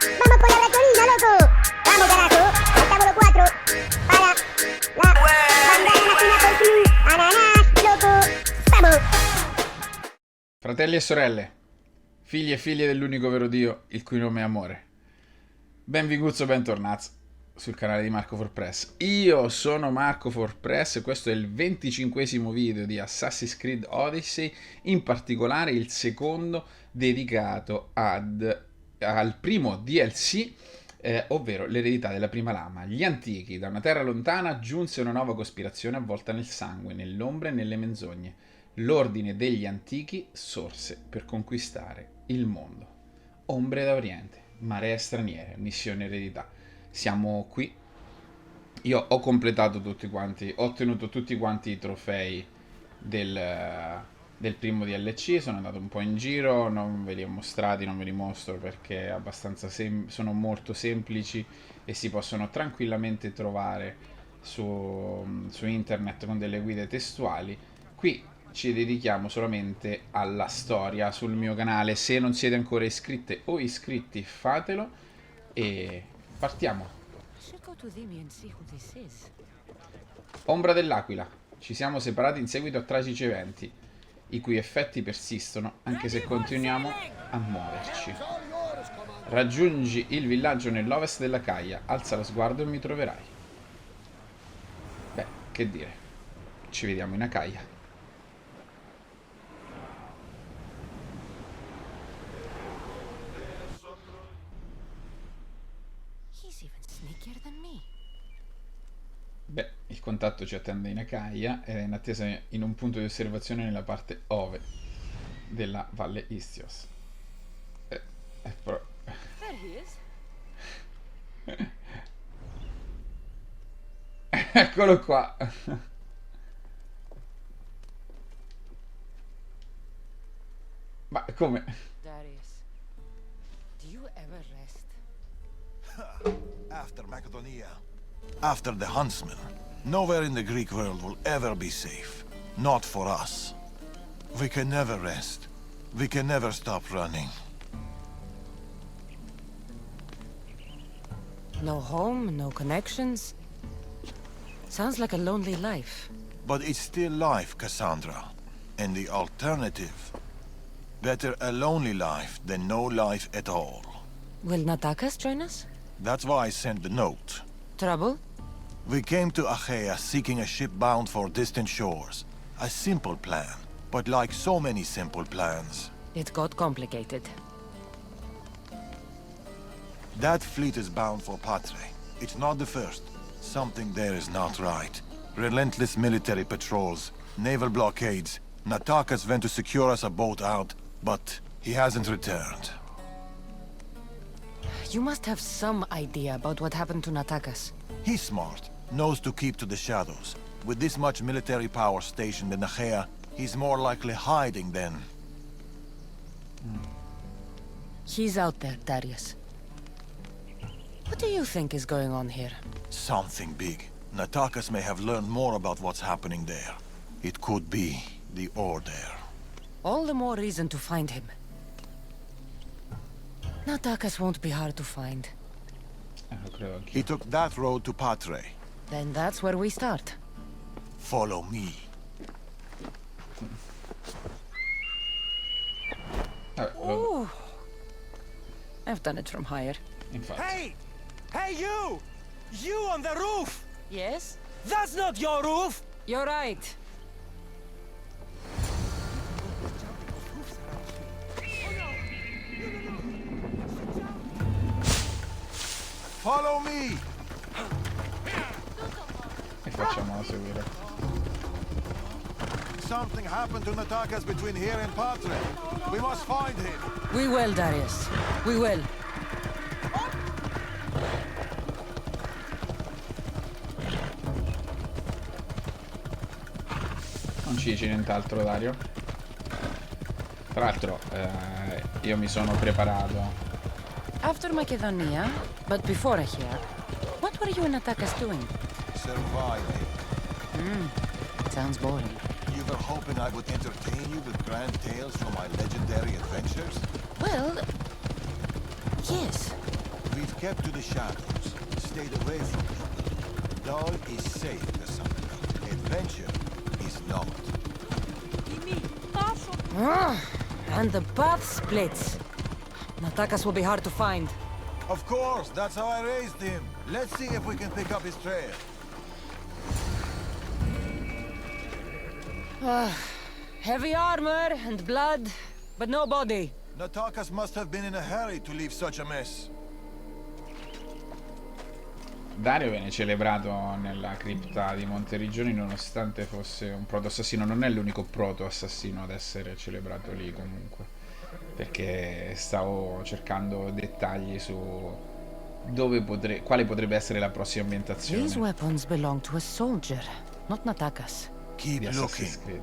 Vamos con la ratonina, loco. Vamos, carajo. Al tavolo 4. Para la bandana nacional crew. Ananas, loco. Vamos. Fratelli e sorelle, figli e figlie dell'unico vero Dio, il cui nome è amore. Benvenuti, bentornati sul canale di Marco for Press. Io sono Marco for Press e questo è il 25esimo video di Assassin's Creed Odyssey, in particolare il secondo dedicato al primo DLC, ovvero l'eredità della prima lama. Gli antichi, da una terra lontana, giunse una nuova cospirazione avvolta nel sangue, nell'ombra e nelle menzogne. L'ordine degli antichi sorse per conquistare il mondo. Ombre da Oriente, Maree straniere, missione eredità. Siamo qui. Io ho completato tutti quanti, ho ottenuto tutti quanti i trofei del primo DLC. Sono andato un po' in giro, non ve li ho mostrati, non ve li mostro perché abbastanza sono molto semplici e si possono tranquillamente trovare su internet con delle guide testuali. Qui ci dedichiamo solamente alla storia sul mio canale. Se non siete ancora iscritte o iscritti, fatelo e partiamo. Ombra dell'Aquila. Ci siamo separati in seguito a tragici eventi, i cui effetti persistono anche se continuiamo a muoverci. Raggiungi il villaggio nell'ovest della Caia, alza lo sguardo e mi troverai. Beh, che dire, ci vediamo in Acaia. Beh, il contatto ci attende in Acaia ed è in attesa in un punto di osservazione nella parte ovest della Valle Istios. Eccolo qua. Ma come? Darius, do you ever rest? After Macedonia, after the huntsman, nowhere in the Greek world will ever be safe. Not for us. We can never rest. We can never stop running. No home, no connections. Sounds like a lonely life. But it's still life, Cassandra. And the alternative? Better a lonely life than no life at all. Will Natakas join us? That's why I sent the note. Trouble? We came to Achaea seeking a ship bound for distant shores. A simple plan, but like so many simple plans. It got complicated. That fleet is bound for Patre. It's not the first. Something there is not right. Relentless military patrols, naval blockades. Natakas went to secure us a boat out, but he hasn't returned. You must have some idea about what happened to Natakas. He's smart, knows to keep to the shadows. With this much military power stationed in Achaea, he's more likely hiding than... He's out there, Darius. What do you think is going on here? Something big. Natakas may have learned more about what's happening there. It could be the Order. All the more reason to find him. Natakas won't be hard to find. He took that road to Patre. Then that's where we start. Follow me. Ooh. I've done it from higher. Infatti. Hey! Hey, you! You on the roof! Yes? That's not your roof! You're right. Follow me! E facciamolo seguire. Something happened to Natakas between here and Patre. We must find him. We will, Darius. We will. Non ci dici nient'altro, Dario? Tra l'altro, io mi sono preparato. After Macedonia, but before here, what were you and Natakas doing? Surviving. Sounds boring. You were hoping I would entertain you with grand tales from my legendary adventures? Well, yes. We've kept to the shadows, stayed away from it. Dahl is safe, Cassandra. Adventure is not. And the path splits. Natakas will be hard to find. Of course, that's how I raised him. Let's see if we can pick up his trail. Heavy armor and blood, but no body. Natakas must have been in a hurry to leave such a mess. Dario viene celebrato nella cripta di Monteriggioni nonostante fosse un proto-assassino. Non è l'unico proto-assassino ad essere celebrato lì comunque, perché stavo cercando dettagli su quale potrebbe essere la prossima ambientazione. These weapons belong to a soldier, not Natakas. Keep Di Assassin's looking. Creed.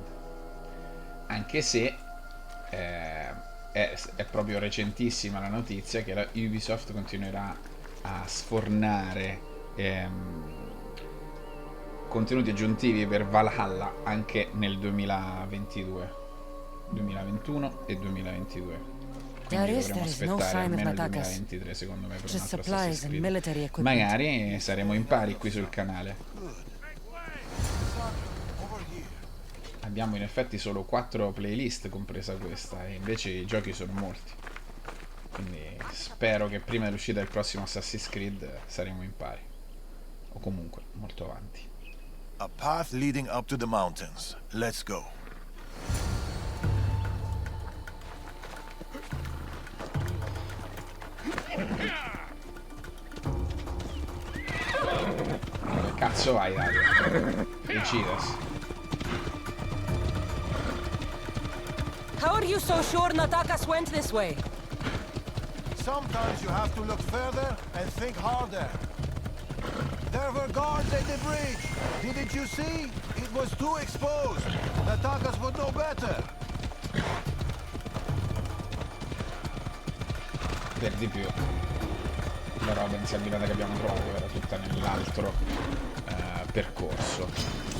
Anche se è proprio recentissima la notizia che la Ubisoft continuerà a sfornare contenuti aggiuntivi per Valhalla anche nel 2022, 2021 e 2022. Quindi dovremo aspettare almeno il 2023 secondo me per un altro Assassin's Creed. Magari saremo in pari qui sul canale. Abbiamo in effetti solo 4 playlist compresa questa, e invece i giochi sono molti. Quindi spero che prima dell'uscita del prossimo Assassin's Creed saremo in pari. O comunque molto avanti. A path leading up to the mountains. Let's go. Dove cazzo vai, Dario? Decidas. How are you so sure Natakas went this way? Sometimes you have to look further and think harder. There were guards at the bridge. Didn't you see? It was too exposed. Natakas would know better. Per di più, la roba insanguinata che abbiamo trovato era tutta nell'altro percorso.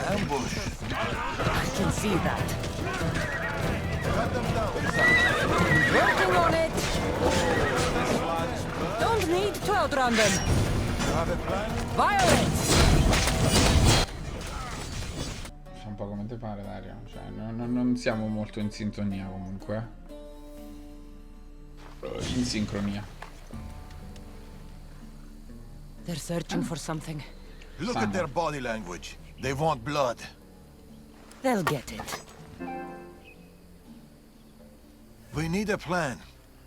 Ambush. I can see that. Cut them down. Working on it. Don't need to outrun them. You have a plan? Violence. Fa un po' come te pare, Dario. Cioè, non siamo molto in sintonia comunque. In sincronia. They're searching for something. Look at their body language. They want blood. They'll get it. We need a plan.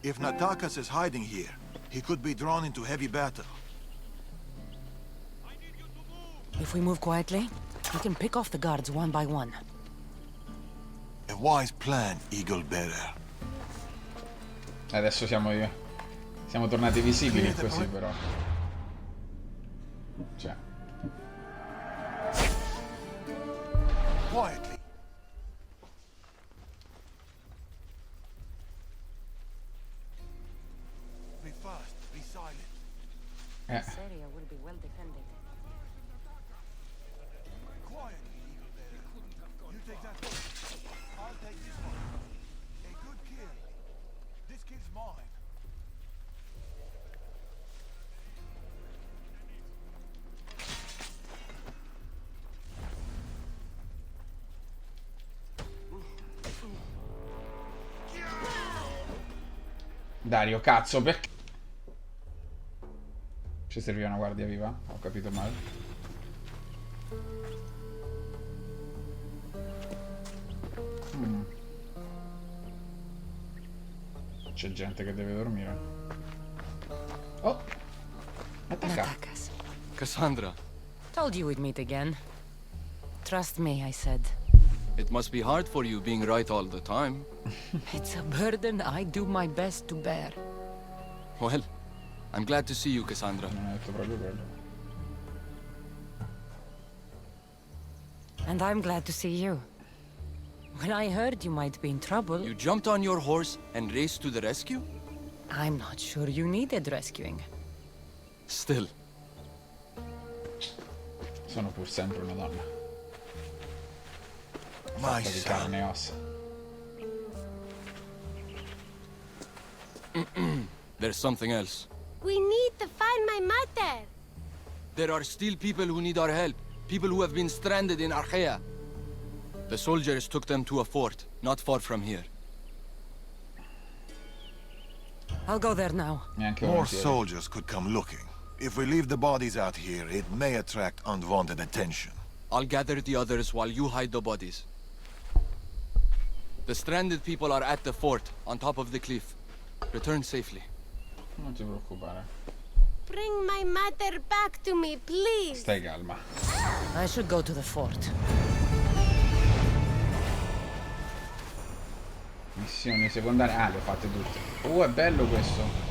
If Natakas is hiding here, he could be drawn into heavy battle. If we move quietly, we can pick off the guards one by one. A wise plan, Eagle Bearer. Adesso siamo tornati visibili così però. Cioè. Quietly. Be fast, be silent. This area will be well defended. Quietly, Eagle Bearer. You take that one. I'll take this one. A good kill. This kill's mine. Dario, cazzo, perché? Ci serviva una guardia viva? Ho capito male. C'è gente che deve dormire. Oh! Attacca. Natakas. Cassandra, Told you we'd meet again. Trust me, I said. it must be hard for you being right all the time. It's a burden I do my best to bear. Well, I'm glad to see you, Cassandra. Non ho detto proprio quello. And I'm glad to see you. When I heard you might be in trouble, You jumped on your horse and raced to the rescue? I'm not sure you needed rescuing. Still. Sono pur sempre una donna. My Fatta di son. carne e ossa. There's something else. We need to find my mother. There are still people who need our help. People who have been stranded in Archaea. The soldiers took them to a fort, not far from here. I'll go there now. Neanche More volentieri. soldiers could come looking. If we leave the bodies out here, it may attract unwanted attention. I'll gather the others while you hide the bodies. The stranded people are at the fort, on top of the cliff. Return safely. Non ti preoccupare. Bring my mother back to me, please. Stai calma. I should go to the fort. Missioni secondarie. Ah, le ho fatte tutte. È bello questo.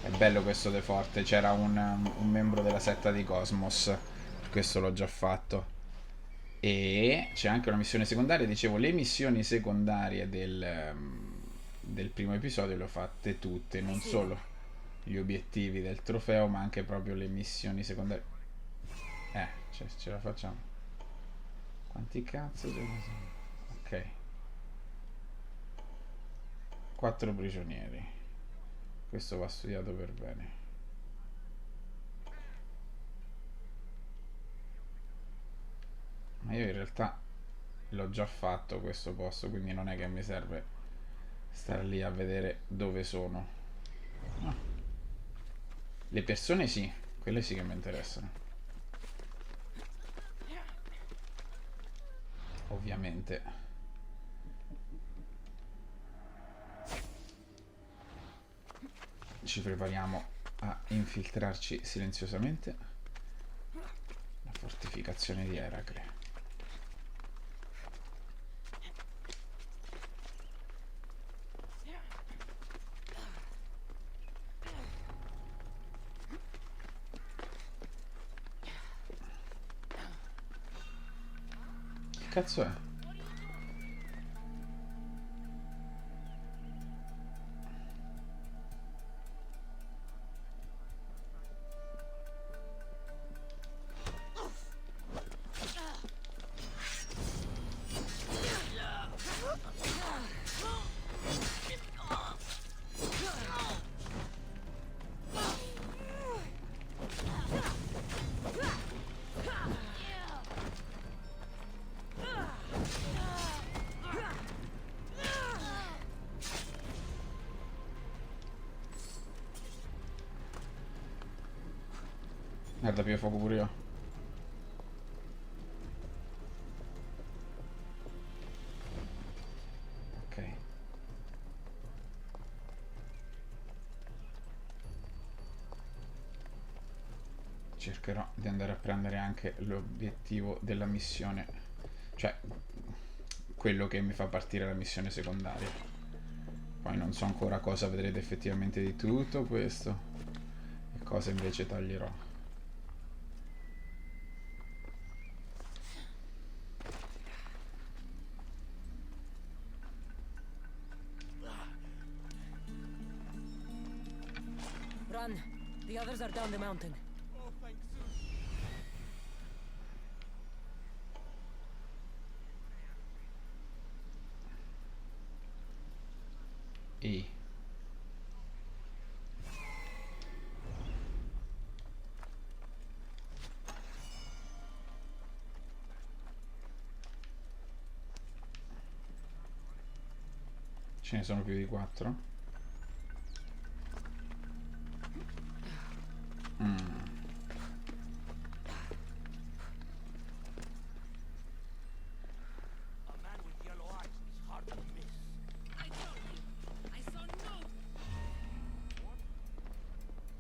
È bello questo de forte. C'era un membro della setta di Cosmos. Per questo l'ho già fatto. E c'è anche una missione secondaria. Dicevo, le missioni secondarie del primo episodio le ho fatte tutte. Non solo gli obiettivi del trofeo, ma anche proprio le missioni secondarie. Ce la facciamo. Quanti cazzo ce ne sono? Ok. 4 prigionieri. Questo va studiato per bene. Ma io in realtà l'ho già fatto questo posto, quindi non è che mi serve stare lì a vedere dove sono. No. Le persone sì, quelle sì che mi interessano. Ovviamente. Ci prepariamo a infiltrarci silenziosamente. La fortificazione di Eracle. Che cazzo è? Guarda, più fuoco pure io. Ok. Cercherò di andare a prendere anche l'obiettivo della missione. Cioè, quello che mi fa partire la missione secondaria. Poi non so ancora cosa vedrete effettivamente di tutto questo. E cosa invece taglierò. Run. The others are down the mountain. E ce ne sono più di 4.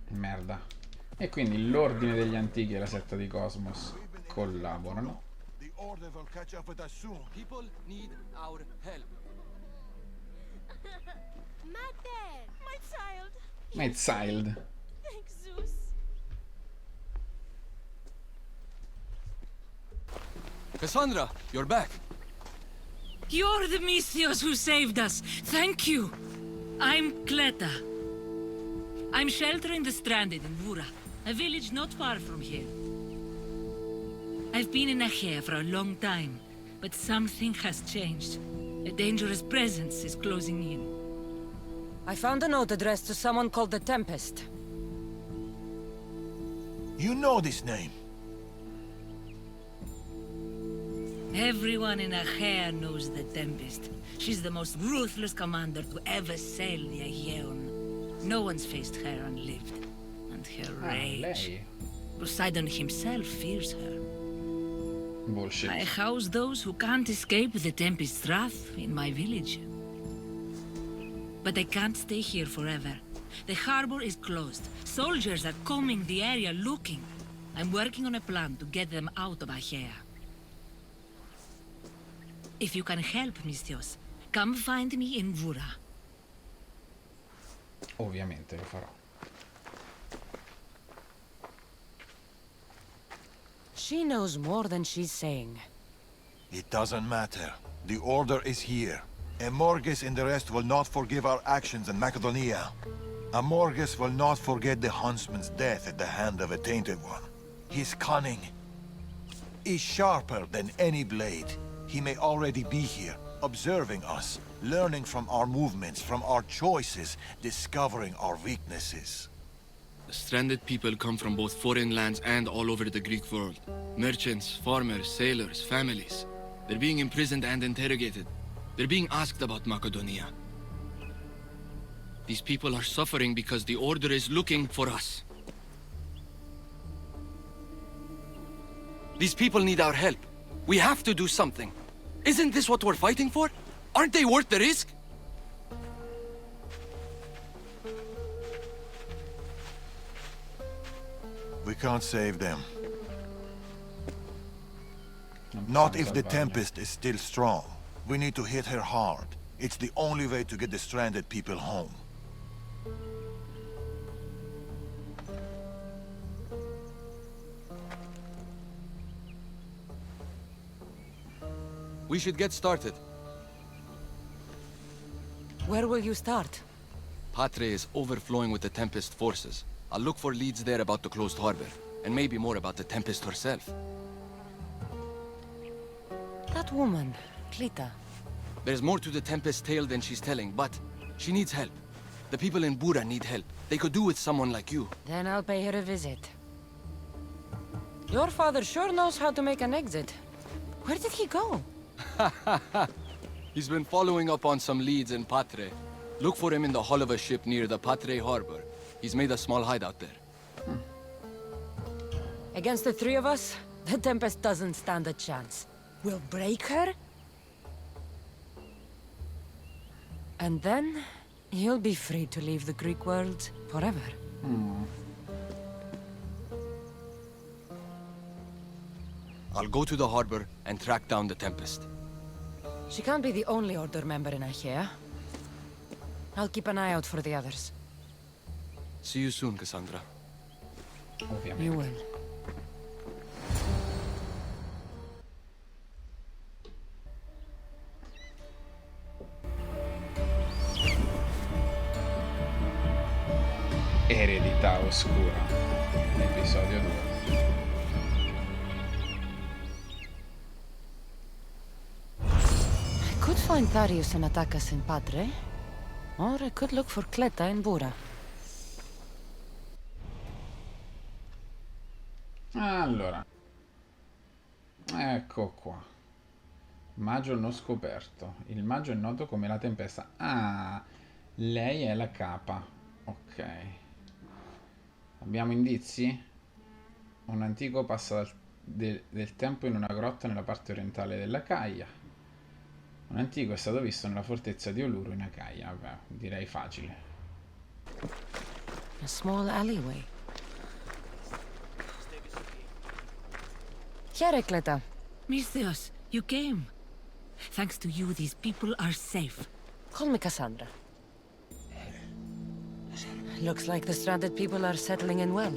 Merda. E quindi l'ordine degli antichi e la setta di Cosmos collaborano. The Order will catch up with us soon. People need our help. Mother! My child! My child. Thank Zeus! Cassandra, you're back. You're the Mystios who saved us. Thank you. I'm Cleta. I'm sheltering the stranded in Vura, a village not far from here. I've been in Achaea for a long time, but something has changed. A dangerous presence is closing in. I found a note addressed to someone called the Tempest. You know this name. Everyone in Achaea knows the Tempest. She's the most ruthless commander to ever sail the Aegean. No one's faced her unlived. And her rage. Lei. Poseidon himself fears her. Bullshit. I house those who can't escape the Tempest's wrath in my village. But I can't stay here forever. The harbor is closed. Soldiers are combing the area looking. I'm working on a plan to get them out of Achaea. If you can help, Misthios, come find me in Vura. Ovviamente lo farò. She knows more than she's saying. It doesn't matter. The order is here. Amorges and the rest will not forgive our actions in Macedonia. Amorges will not forget the huntsman's death at the hand of a tainted one. His cunning is sharper than any blade. He may already be here, observing us, learning from our movements, from our choices, discovering our weaknesses. The stranded people come from both foreign lands and all over the Greek world. Merchants, farmers, sailors, families. They're being imprisoned and interrogated. They're being asked about Macedonia. These people are suffering because the Order is looking for us. These people need our help. We have to do something. Isn't this what we're fighting for? Aren't they worth the risk? We can't save them. Not if the Tempest is still strong. We need to hit her hard. It's the only way to get the stranded people home. We should get started. Where will you start? Patre is overflowing with the Tempest forces. I'll look for leads there about the closed harbor, and maybe more about the Tempest herself. That woman, Clita. There's more to the Tempest tale than she's telling, but she needs help. The people in Bura need help. They could do with someone like you. Then I'll pay her a visit. Your father sure knows how to make an exit. Where did he go? He's been following up on some leads in Patre. Look for him in the hull of a ship near the Patre harbor. He's made a small hideout there. Against the three of us, the Tempest doesn't stand a chance. We'll break her. And then, you'll be free to leave the Greek world forever. I'll go to the harbor and track down the Tempest. She can't be the only Order member in Achaea. I'll keep an eye out for the others. See you soon, Cassandra. Ovviamente. You will. Eredità oscura. Episodio 2. I could find Tharius and attack us in Patre, or I could look for Cleta in Bura. Allora. Ecco qua. Maggio non scoperto. Il maggio è noto come la Tempesta. Ah, lei è la capa. Ok. Abbiamo indizi? Un antico passa del tempo in una grotta nella parte orientale dell'Acaia. Un antico è stato visto nella fortezza di Oluro in Acaia. Vabbè, direi facile. A small alleyway. Here, Cleta. Misthios, you came. Thanks to you, these people are safe. Call me Cassandra. Looks like the stranded people are settling in well.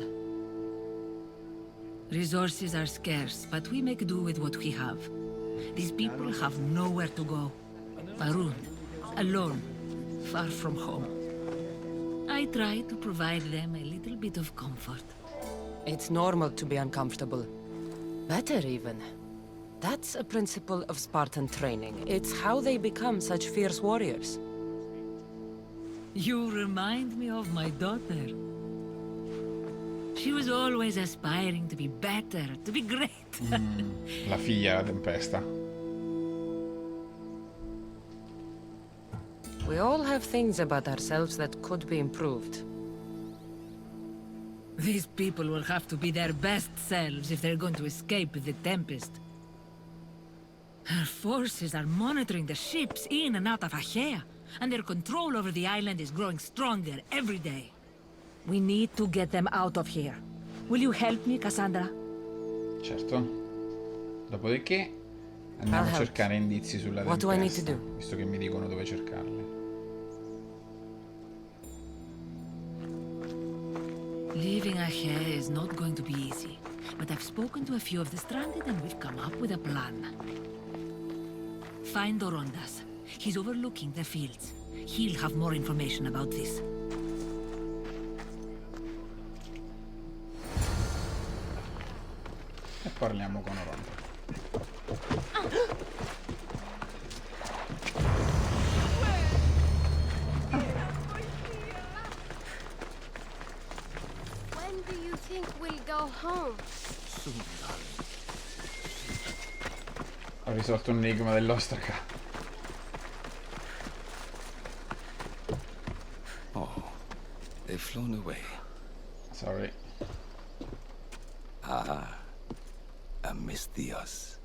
Resources are scarce, but we make do with what we have. These people have nowhere to go. Marooned, alone, far from home. I try to provide them a little bit of comfort. It's normal to be uncomfortable. Better even. That's a principle of Spartan training. It's how they become such fierce warriors. You remind me of my daughter. She was always aspiring to be better, to be great. La figlia della Tempesta. We all have things about ourselves that could be improved. These people will have to be their best selves if they're going to escape the Tempest. Our forces are monitoring the ships in and out of Achaea, and their control over the island is growing stronger every day. We need to get them out of here. Will you help me, Cassandra? Certo. Dopodiché andiamo a cercare indizi sulla What do I need to Tempesta, do? visto che mi dicono dove cercarli. Leaving Achaea is not going to be easy, but I've spoken to a few of the stranded and we've come up with a plan. Find Orondas. He's overlooking the fields. He'll have more information about this. E parliamo con Oronda. When do you think we'll go home? Ho risolto un enigma dell'ostraca. Oh, they've flown away. Sorry. Amisthios,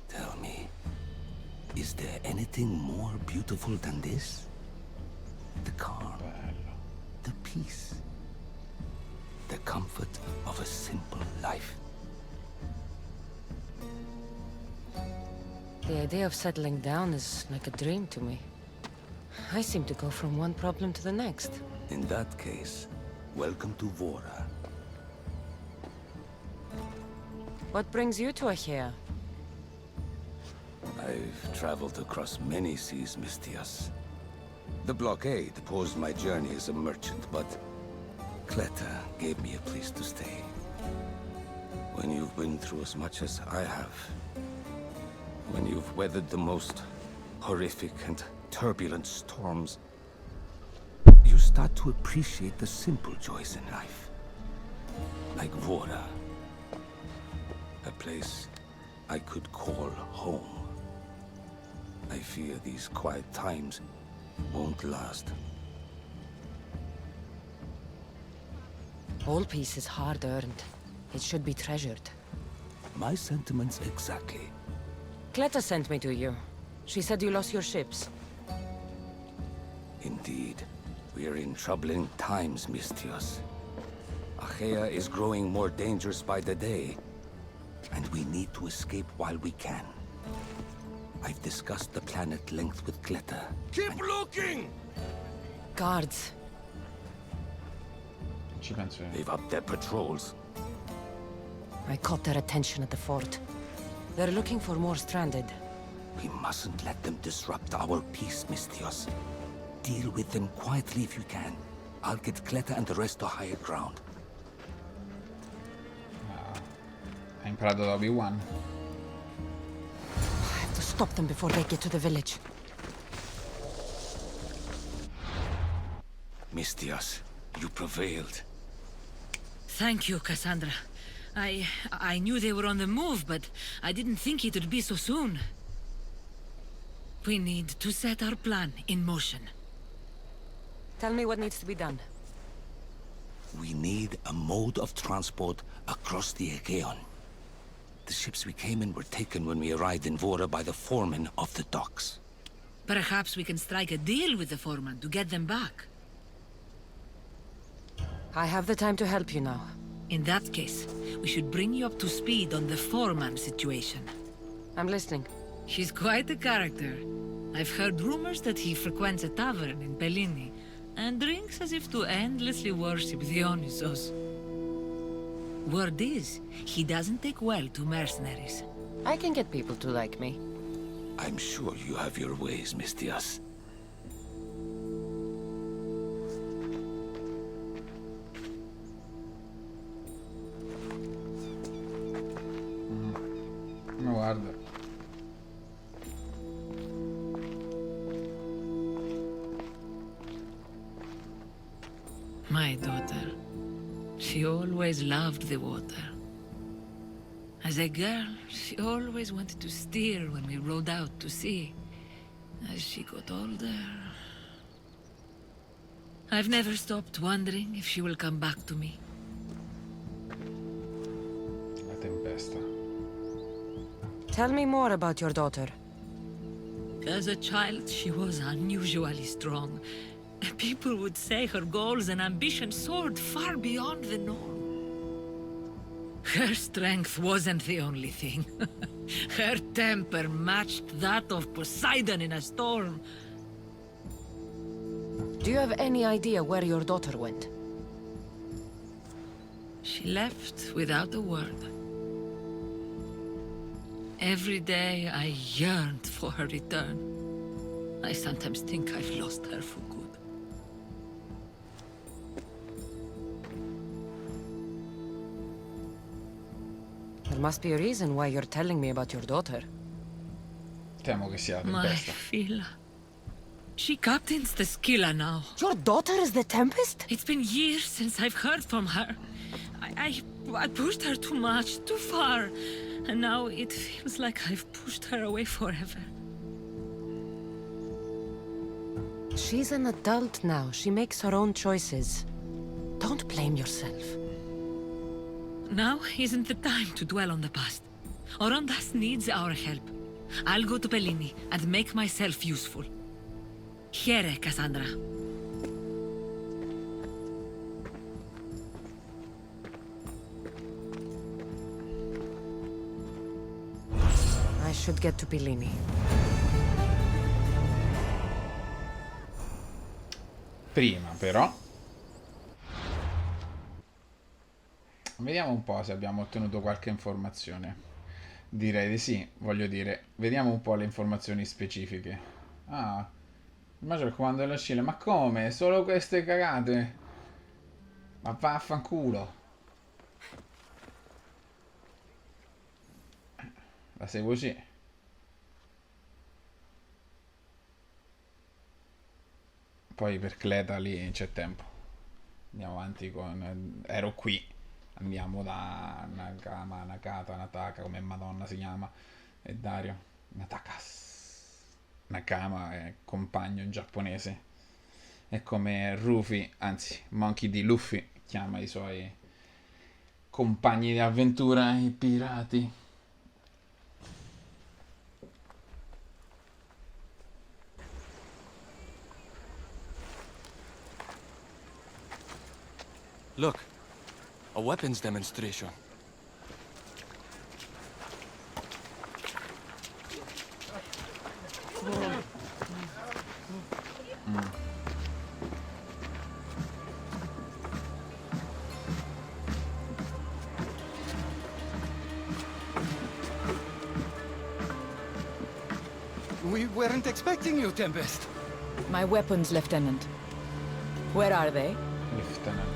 tell me, is there anything more beautiful than this? The calm, Bello. the peace, the comfort of a simple life. The idea of settling down is like a dream to me. I seem to go from one problem to the next. In that case, welcome to Vora. What brings you to Achaea? I've traveled across many seas, Mistias. The blockade paused my journey as a merchant, but Cleta gave me a place to stay. When you've been through as much as I have, when you've weathered the most horrific and turbulent storms, you start to appreciate the simple joys in life. Like Vora. A place I could call home. I fear these quiet times won't last. All peace is hard-earned. It should be treasured. My sentiments exactly. Cleta sent me to you. She said you lost your ships. Indeed, we are in troubling times, Mistios. Achaea is growing more dangerous by the day, and we need to escape while we can. I've discussed the plan at length with Cleta. Keep looking! Guards. Ci penso io. They've upped their patrols. I caught their attention at the fort. They're looking for more stranded. We mustn't let them disrupt our peace, Mistios. Deal with them quietly if you can. I'll get Cleta and the rest to higher ground. Hai imparato da Obi-Wan? I have to stop them before they get to the village. Mistios, you prevailed. Thank you, Cassandra. I knew they were on the move, but I didn't think it would be so soon. We need to set our plan in motion. Tell me what needs to be done. We need a mode of transport across the Aegean. The ships we came in were taken when we arrived in Vora by the foreman of the docks. Perhaps we can strike a deal with the foreman to get them back. I have the time to help you now. In that case, we should bring you up to speed on the foreman situation. I'm listening. He's quite a character. I've heard rumors that he frequents a tavern in Bellini and drinks as if to endlessly worship Dionysos. Word is, he doesn't take well to mercenaries. I can get people to like me. I'm sure you have your ways, Mistios. guarda. My daughter. She always loved the water. As a girl, she always wanted to steer when we rowed out to sea. As she got older... I've never stopped wondering if she will come back to me. La Tempesta. Tell me more about your daughter. As a child, she was unusually strong. People would say her goals and ambitions soared far beyond the norm. Her strength wasn't the only thing. Her temper matched that of Poseidon in a storm. Do you have any idea where your daughter went? She left without a word. Every day I yearned for her return. I sometimes think I've lost her for good. There must be a reason why you're telling me about your daughter. Temo che sia la My Tempesta. Fila. She captains the Skilla now. Your daughter is the Tempest? It's been years since I've heard from her. I pushed her too much, too far. And now it feels like I've pushed her away forever. She's an adult now. She makes her own choices. Don't blame yourself. Now isn't the time to dwell on the past. Orondas needs our help. I'll go to Bellini and make myself useful. Here, Cassandra. I should get to Bellini. Prima, però... Vediamo un po' se abbiamo ottenuto qualche informazione. Direi di sì, voglio dire. Vediamo un po' le informazioni specifiche. Ah, immagino il comando della Scilla. Ma come? Solo queste cagate? Ma vaffanculo. La seguo così. Poi per Cleta lì c'è tempo. Andiamo avanti con... Ero qui. Andiamo da Nakama, Nakata, Nataka, come Madonna si chiama, e Dario. Natakas. Nakama è compagno giapponese. È come Rufy, anzi, Monkey D. Luffy, chiama i suoi compagni di avventura, i pirati. Look, a weapons demonstration. We weren't expecting you, Tempest. My weapons, Lieutenant. Where are they? Lieutenant.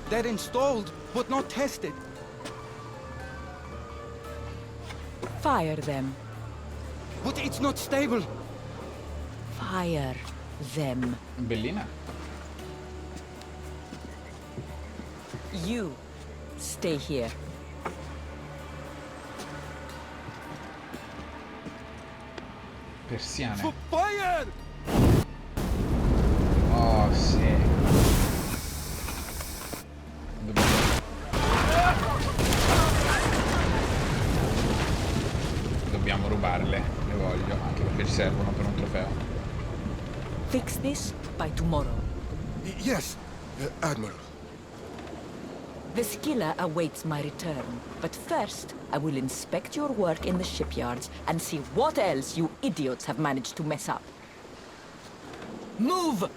They're installed, but not tested. Fire them. But it's not stable. Fire them. Bellina. You stay here. Persiane. Fire! Oh, sì. Dobbiamo rubarle, le voglio, anche perché ci servono per un trofeo. Fix this by tomorrow. Yes, Admiral. The Skilla awaits my return. But first, I will inspect your work in the shipyards and see what else you idiots have managed to mess up. Move!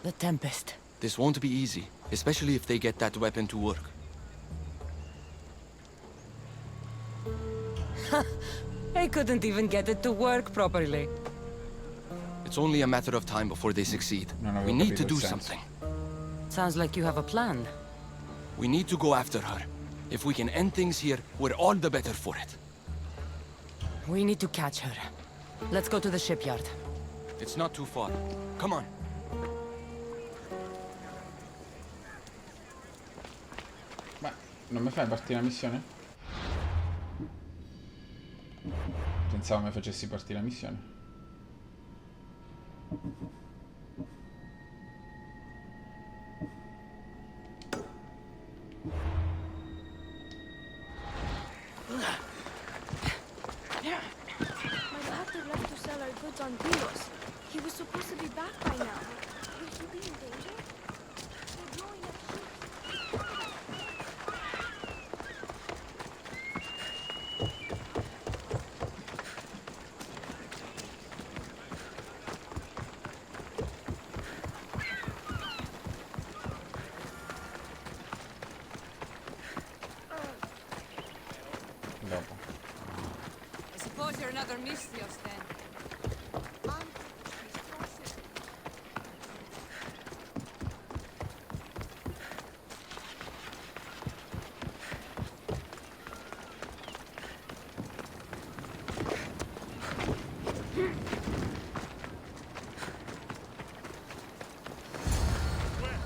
The Tempest. This won't be easy, especially if they get that weapon to work. I couldn't even get it to work properly. It's only a matter of time before they succeed. Non avevo We need capito to il do senso. something. Sounds like you have a plan. We need to go after her. If we can end things here, we're all the better for it. We need to catch her. Let's go to the shipyard. It's not too far. Come on. Ma non mi fai partire la missione? Pensavo mi facessi partire la missione. My doctor left to sell our goods on Pilos. He was supposed to be back by now. Will he be in danger? They're blowing up ships. Dopo. I suppose you're another Mystios then.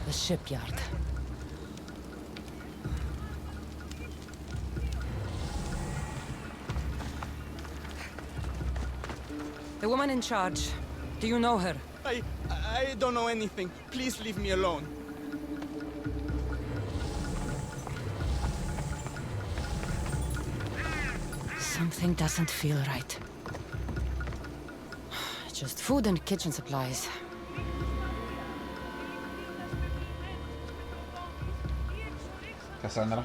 The shipyard. The woman in charge. Do you know her? I don't know anything. Please leave me alone. Something doesn't feel right. Just food and kitchen supplies. Cassandra?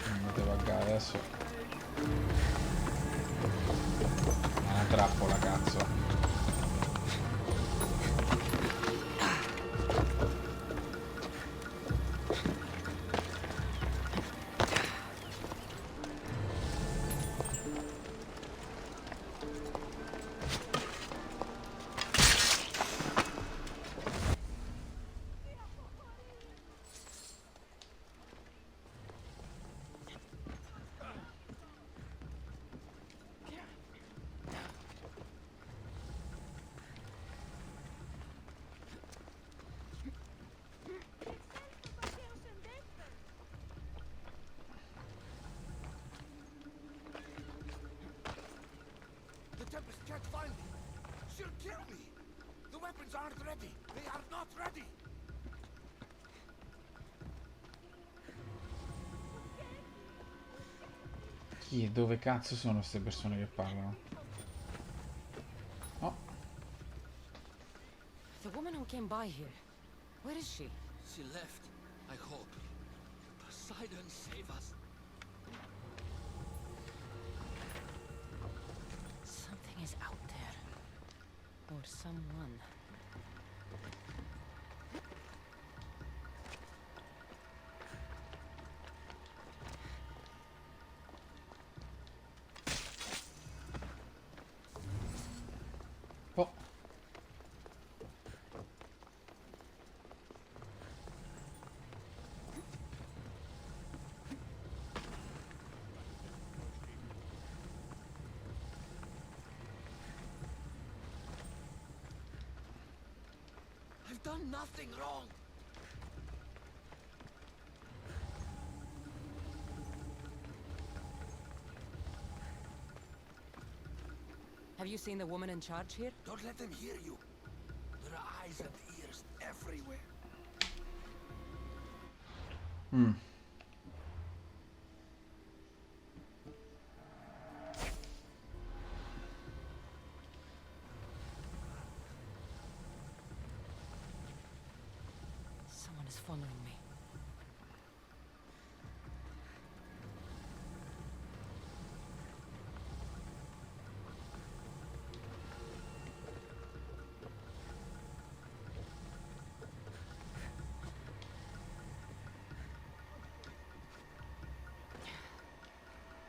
Non mi devo aggare adesso. È una trappola, cazzo. Tempest can't find me. She'll kill me. The weapons aren't ready. They are not ready. Chi e dove cazzo sono queste persone che parlano? Oh, The woman who came by here. Where is she? She left, I hope. Poseidon, save us. Something is out there. Or someone. oh. I've done nothing wrong. Have you seen the woman in charge here? Don't let them hear you. There are eyes and ears everywhere. Someone is following me.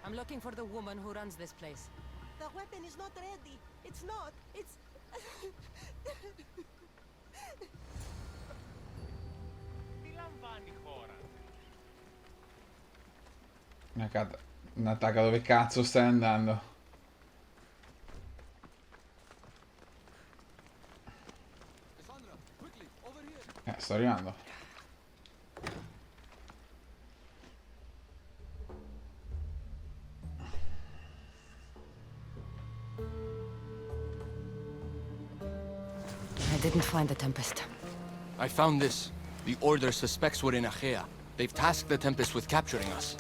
I'm looking for the woman who runs this place. The weapon is not ready. It's not. It's... Nataka, dove cazzo stai andando? Sto arrivando. I didn't find the Tempest. I found this. The Order suspects we're in Achaea. They've tasked the Tempest with capturing us.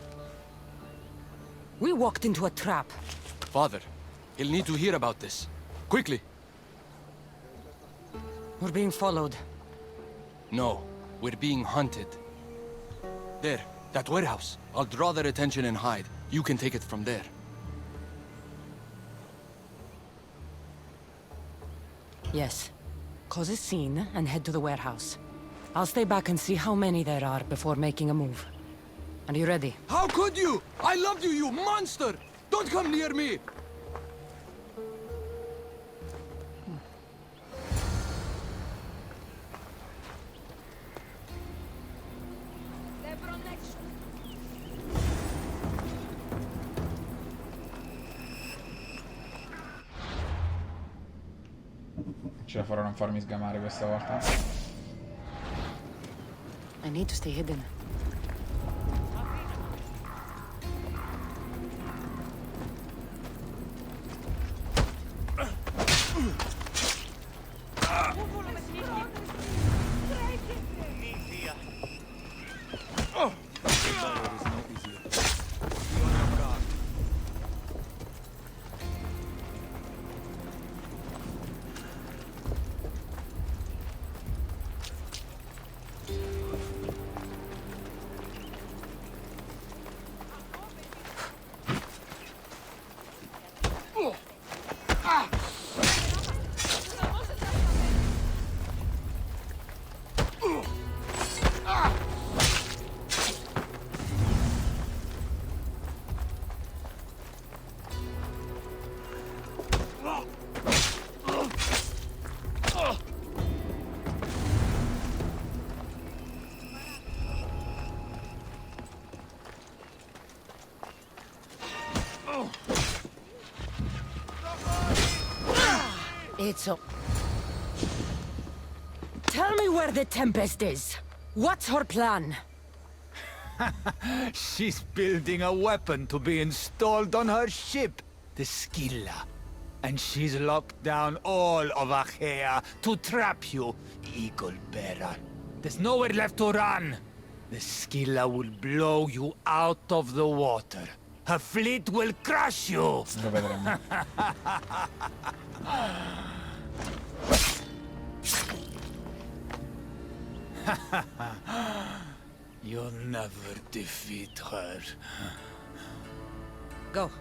We walked into a trap. Father, he'll need to hear about this. Quickly! We're being followed. No, we're being hunted. There, that warehouse. I'll draw their attention and hide. You can take it from there. Yes. Cause a scene and head to the warehouse. I'll stay back and see how many there are before making a move. Are you ready? How could you? I loved you, you monster! Don't come near me! Ce la farò a non farmi sgamare questa volta. I need to stay hidden. It's up. Tell me where the Tempest is. What's her plan? She's building a weapon to be installed on her ship, the Scylla. And she's locked down all of Achaea to trap you, Eagle Bearer. There's nowhere left to run. The Scylla will blow you out of the water. Her fleet will crush you. Lo vedremo. You'll never defeat her. Go.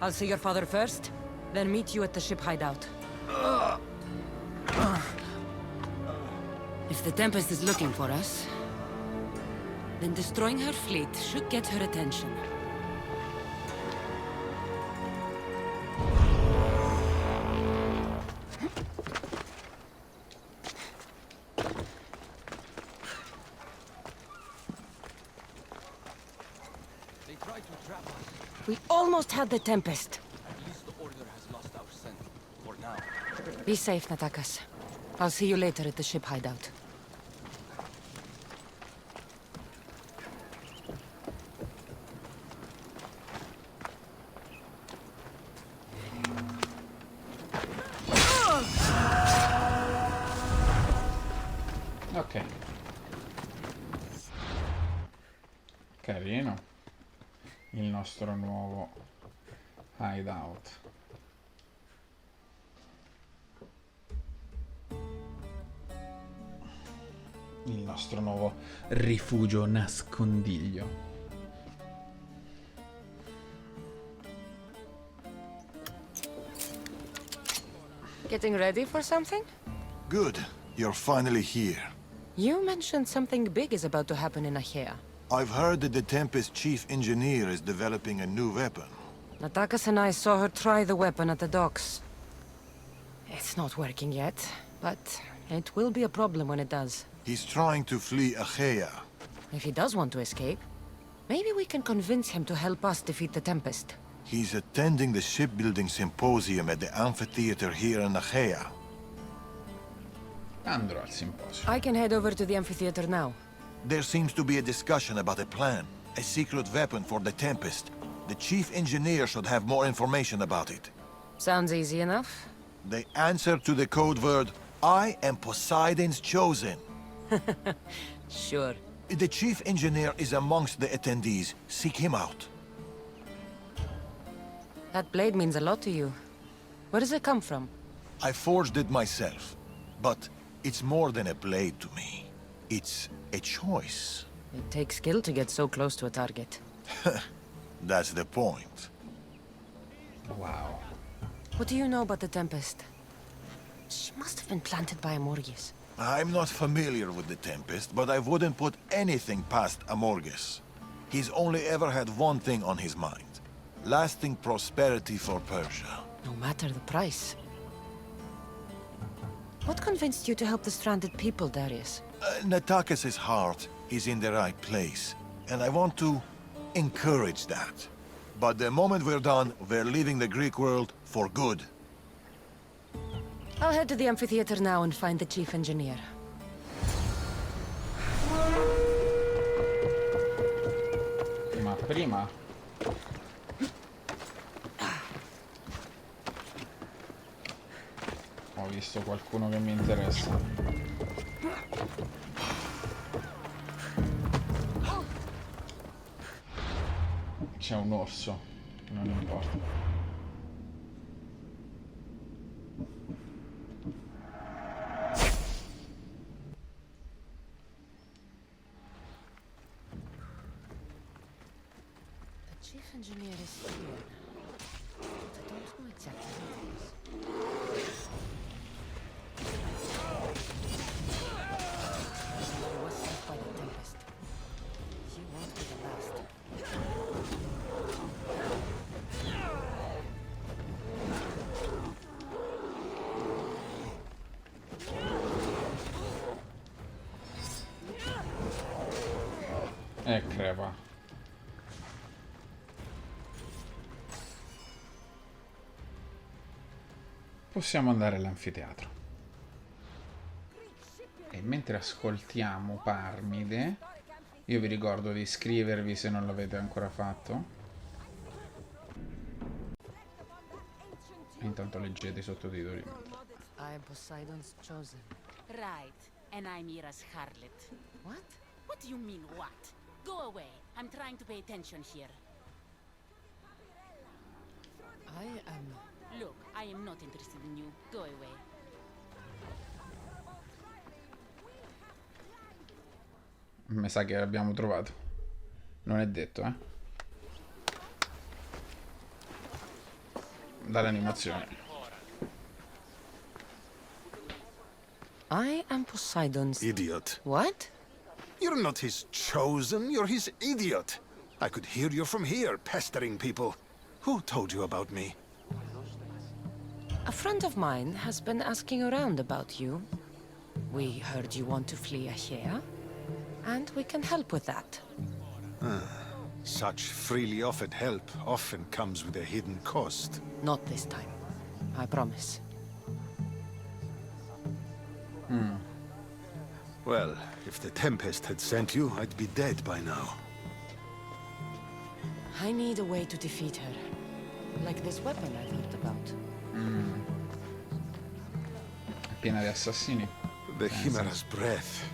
I'll see your father first, then meet you at the ship hideout. If the Tempest is looking for us, then destroying her fleet should get her attention. We almost had the Tempest. At least the Order has lost our scent. For now. Be safe, Natakas. I'll see you later at the ship hideout. Ok. Carino. Il nostro nuovo hideout. Il nostro nuovo rifugio nascondiglio. Getting ready for something? Good. You're finally here. You mentioned something big is about to happen in Achaea. I've heard that the Tempest chief engineer is developing a new weapon. Natakas and I saw her try the weapon at the docks. It's not working yet, but it will be a problem when it does. He's trying to flee Achaea. If he does want to escape, maybe we can convince him to help us defeat the Tempest. He's attending the shipbuilding symposium at the amphitheater here in Achaea. Andrò al simposio. I can head over to the amphitheater now. There seems to be a discussion about a plan, a secret weapon for the Tempest. The chief engineer should have more information about it. Sounds easy enough. The answer to the code word, I am Poseidon's chosen. Sure. The chief engineer is amongst the attendees. Seek him out. That blade means a lot to you. Where does it come from? I forged it myself, but it's more than a blade to me. It's a choice. It takes skill to get so close to a target. That's the point. Wow. What do you know about the Tempest? She must have been planted by Amorges. I'm not familiar with the Tempest, but I wouldn't put anything past Amorges. He's only ever had one thing on his mind. Lasting prosperity for Persia. No matter the price. What convinced you to help the stranded people, Darius? Natakis' heart is in the right place, and I want to encourage that. But the moment we're done, we're leaving the Greek world for good. I'll head to the amphitheater now and find the chief engineer. Ma prima... ho visto qualcuno che mi interessa. C'è un orso, non importa. The chief engineer is here, but I don't know exactly who it is. He was sent by the Tempest. He won't be the last. Crepa. Possiamo andare all'anfiteatro. E mentre ascoltiamo Parmide, io vi ricordo di iscrivervi se non l'avete ancora fatto. E intanto leggete i sottotitoli. I am Poseidon's chosen. Right, and I'm Ira's harlot. What? What do you mean, what? Go away. I'm trying to pay attention here. I am... Look, I am not interested in you. Go away. Mi sa che l'abbiamo trovato. Non è detto, eh. Dall'animazione. I am Poseidon's... Idiot. What? You're not his chosen, you're his idiot. I could hear you from here, pestering people. Who told you about me? A friend of mine has been asking around about you. We heard you want to flee Achaea, and we can help with that. Such freely offered help often comes with a hidden cost. Not this time. I promise. Well, if the Tempest had sent you, I'd be dead by now. I need a way to defeat her. Like this weapon I've heard about. È piena di assassini. The Chimera's breath.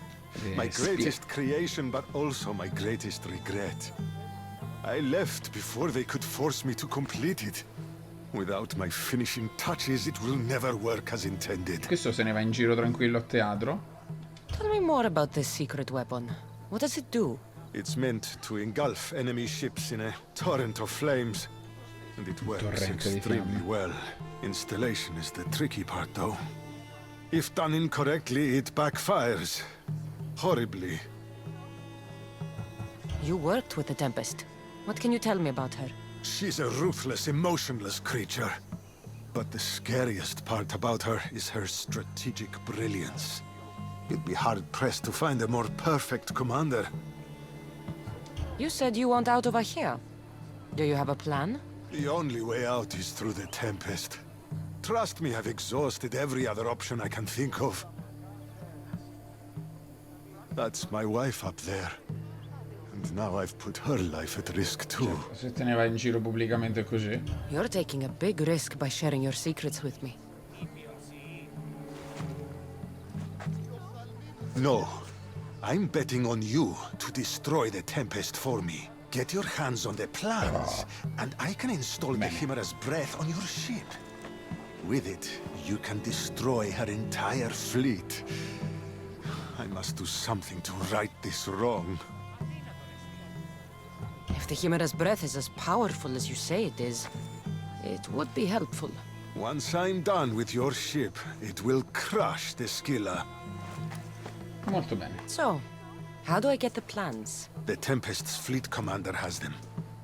My greatest creation, but also my greatest regret. I left before they could force me to complete it. Without my finishing touches, it will never work as intended. Questo se ne va in giro tranquillo a teatro. Tell me more about this secret weapon. What does it do? It's meant to engulf enemy ships in a torrent of flames. And it works extremely well. Installation is the tricky part, though. If done incorrectly, it backfires. Horribly. You worked with the Tempest. What can you tell me about her? She's a ruthless, emotionless creature. But the scariest part about her is her strategic brilliance. You'd be hard-pressed to find a more perfect commander. You said you want out of here. Do you have a plan? The only way out is through the Tempest. Trust me, I've exhausted every other option I can think of. That's my wife up there. And now I've put her life at risk too. Se te ne vai in giro pubblicamente così. You're taking a big risk by sharing your secrets with me. No. I'm betting on you to destroy the Tempest for me. Get your hands on the plans, and I can install the Chimera's breath on your ship. With it, you can destroy her entire fleet. I must do something to right this wrong. If the Chimera's breath is as powerful as you say it is, it would be helpful. Once I'm done with your ship, it will crush the Scylla. Molto bene. So, how do I get the plans? The Tempest's fleet commander has them.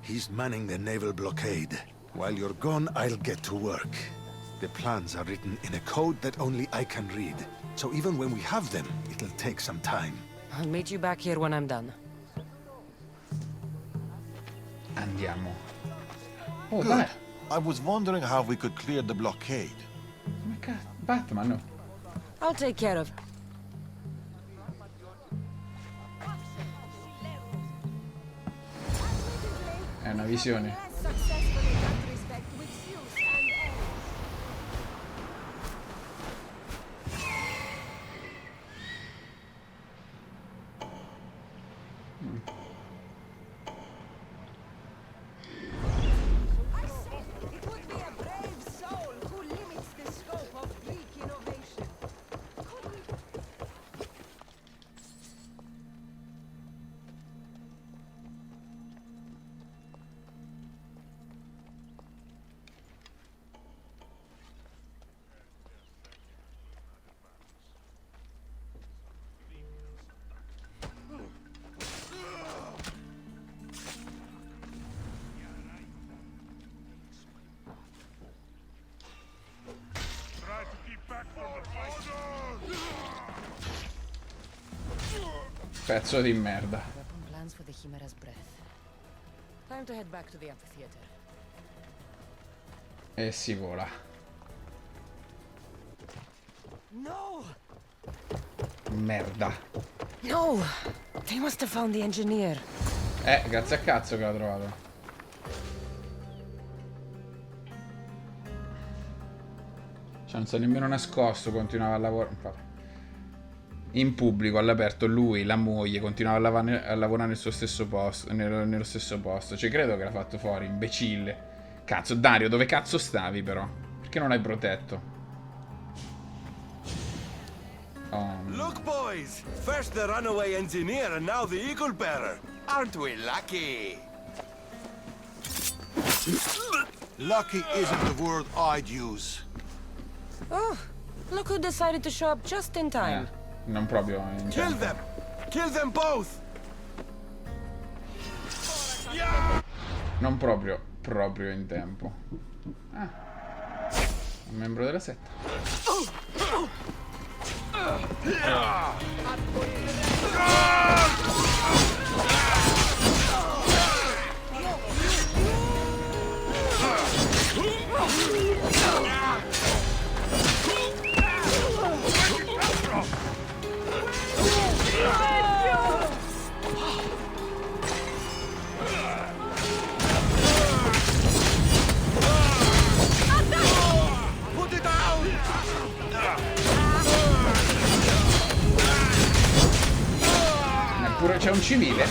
He's manning the naval blockade. While you're gone, I'll get to work. The plans are written in a code that only I can read. So even when we have them, it'll take some time. I'll meet you back here when I'm done. Andiamo. Oh, Good. vai. I was wondering how we could clear the blockade. Ma cazzo, Batman, no. I'll take care of. È una visione. Pezzo di merda. Plans for the Chimera's breath. Time to head back to the amphitheater. E si vola. No! Merda. No! They must have found the engineer. Grazie a cazzo che l'ha trovato. Cioè non si è nemmeno nascosto, continuava a lavorare. In pubblico, all'aperto, lui, la moglie, continuava a lavorare nel suo stesso posto, nello stesso posto. Ci credo che l'ha fatto fuori, imbecille. Cazzo, Dario, dove cazzo stavi però? Perché non l'hai protetto? Look, boys! First the runaway engineer and now the eagle bearer. Aren't we lucky? Lucky isn't the word I'd use. Oh, look who decided to show up just in time. Non proprio in Kill them! Kill them both! Non proprio in tempo. Ah. Un membro della setta. Eppure c'è un civile.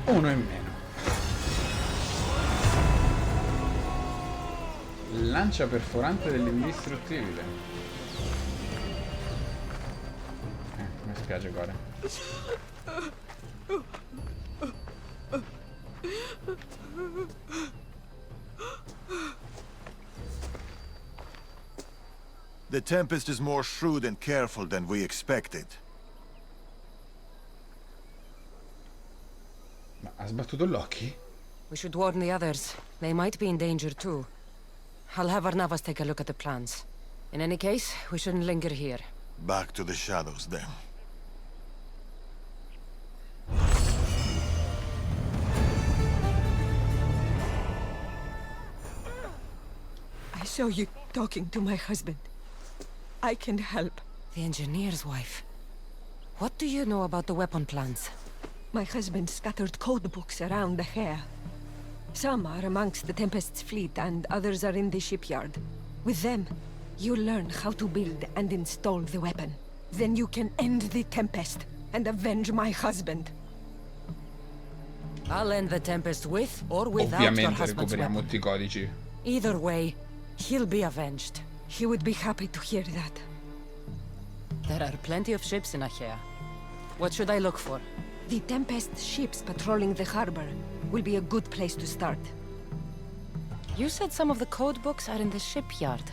Uno in meno. Lancia perforante dell'indistruttibile. Come spiace, Core. The Tempest is more shrewd and careful than we expected. Ma ha sbattuto l'occhio? We should warn the others. They might be in danger too. I'll have Arnavas take a look at the plans. In any case, we shouldn't linger here. Back to the shadows, then. I saw you talking to my husband. I can help. The engineer's wife. What do you know about the weapon plans? My husband scattered code books around the hair. Some are amongst the Tempest's fleet, and others are in the shipyard. With them, you learn how to build and install the weapon. Then you can end the Tempest and avenge my husband. I'll end the Tempest with or without your Ovviamente husband's recuperiamo weapon. tutti i codici. Either way, he'll be avenged. He would be happy to hear that. There are plenty of ships in Achaea. What should I look for? The Tempest ships patrolling the harbor will be a good place to start. You said some of the code books are in the shipyard.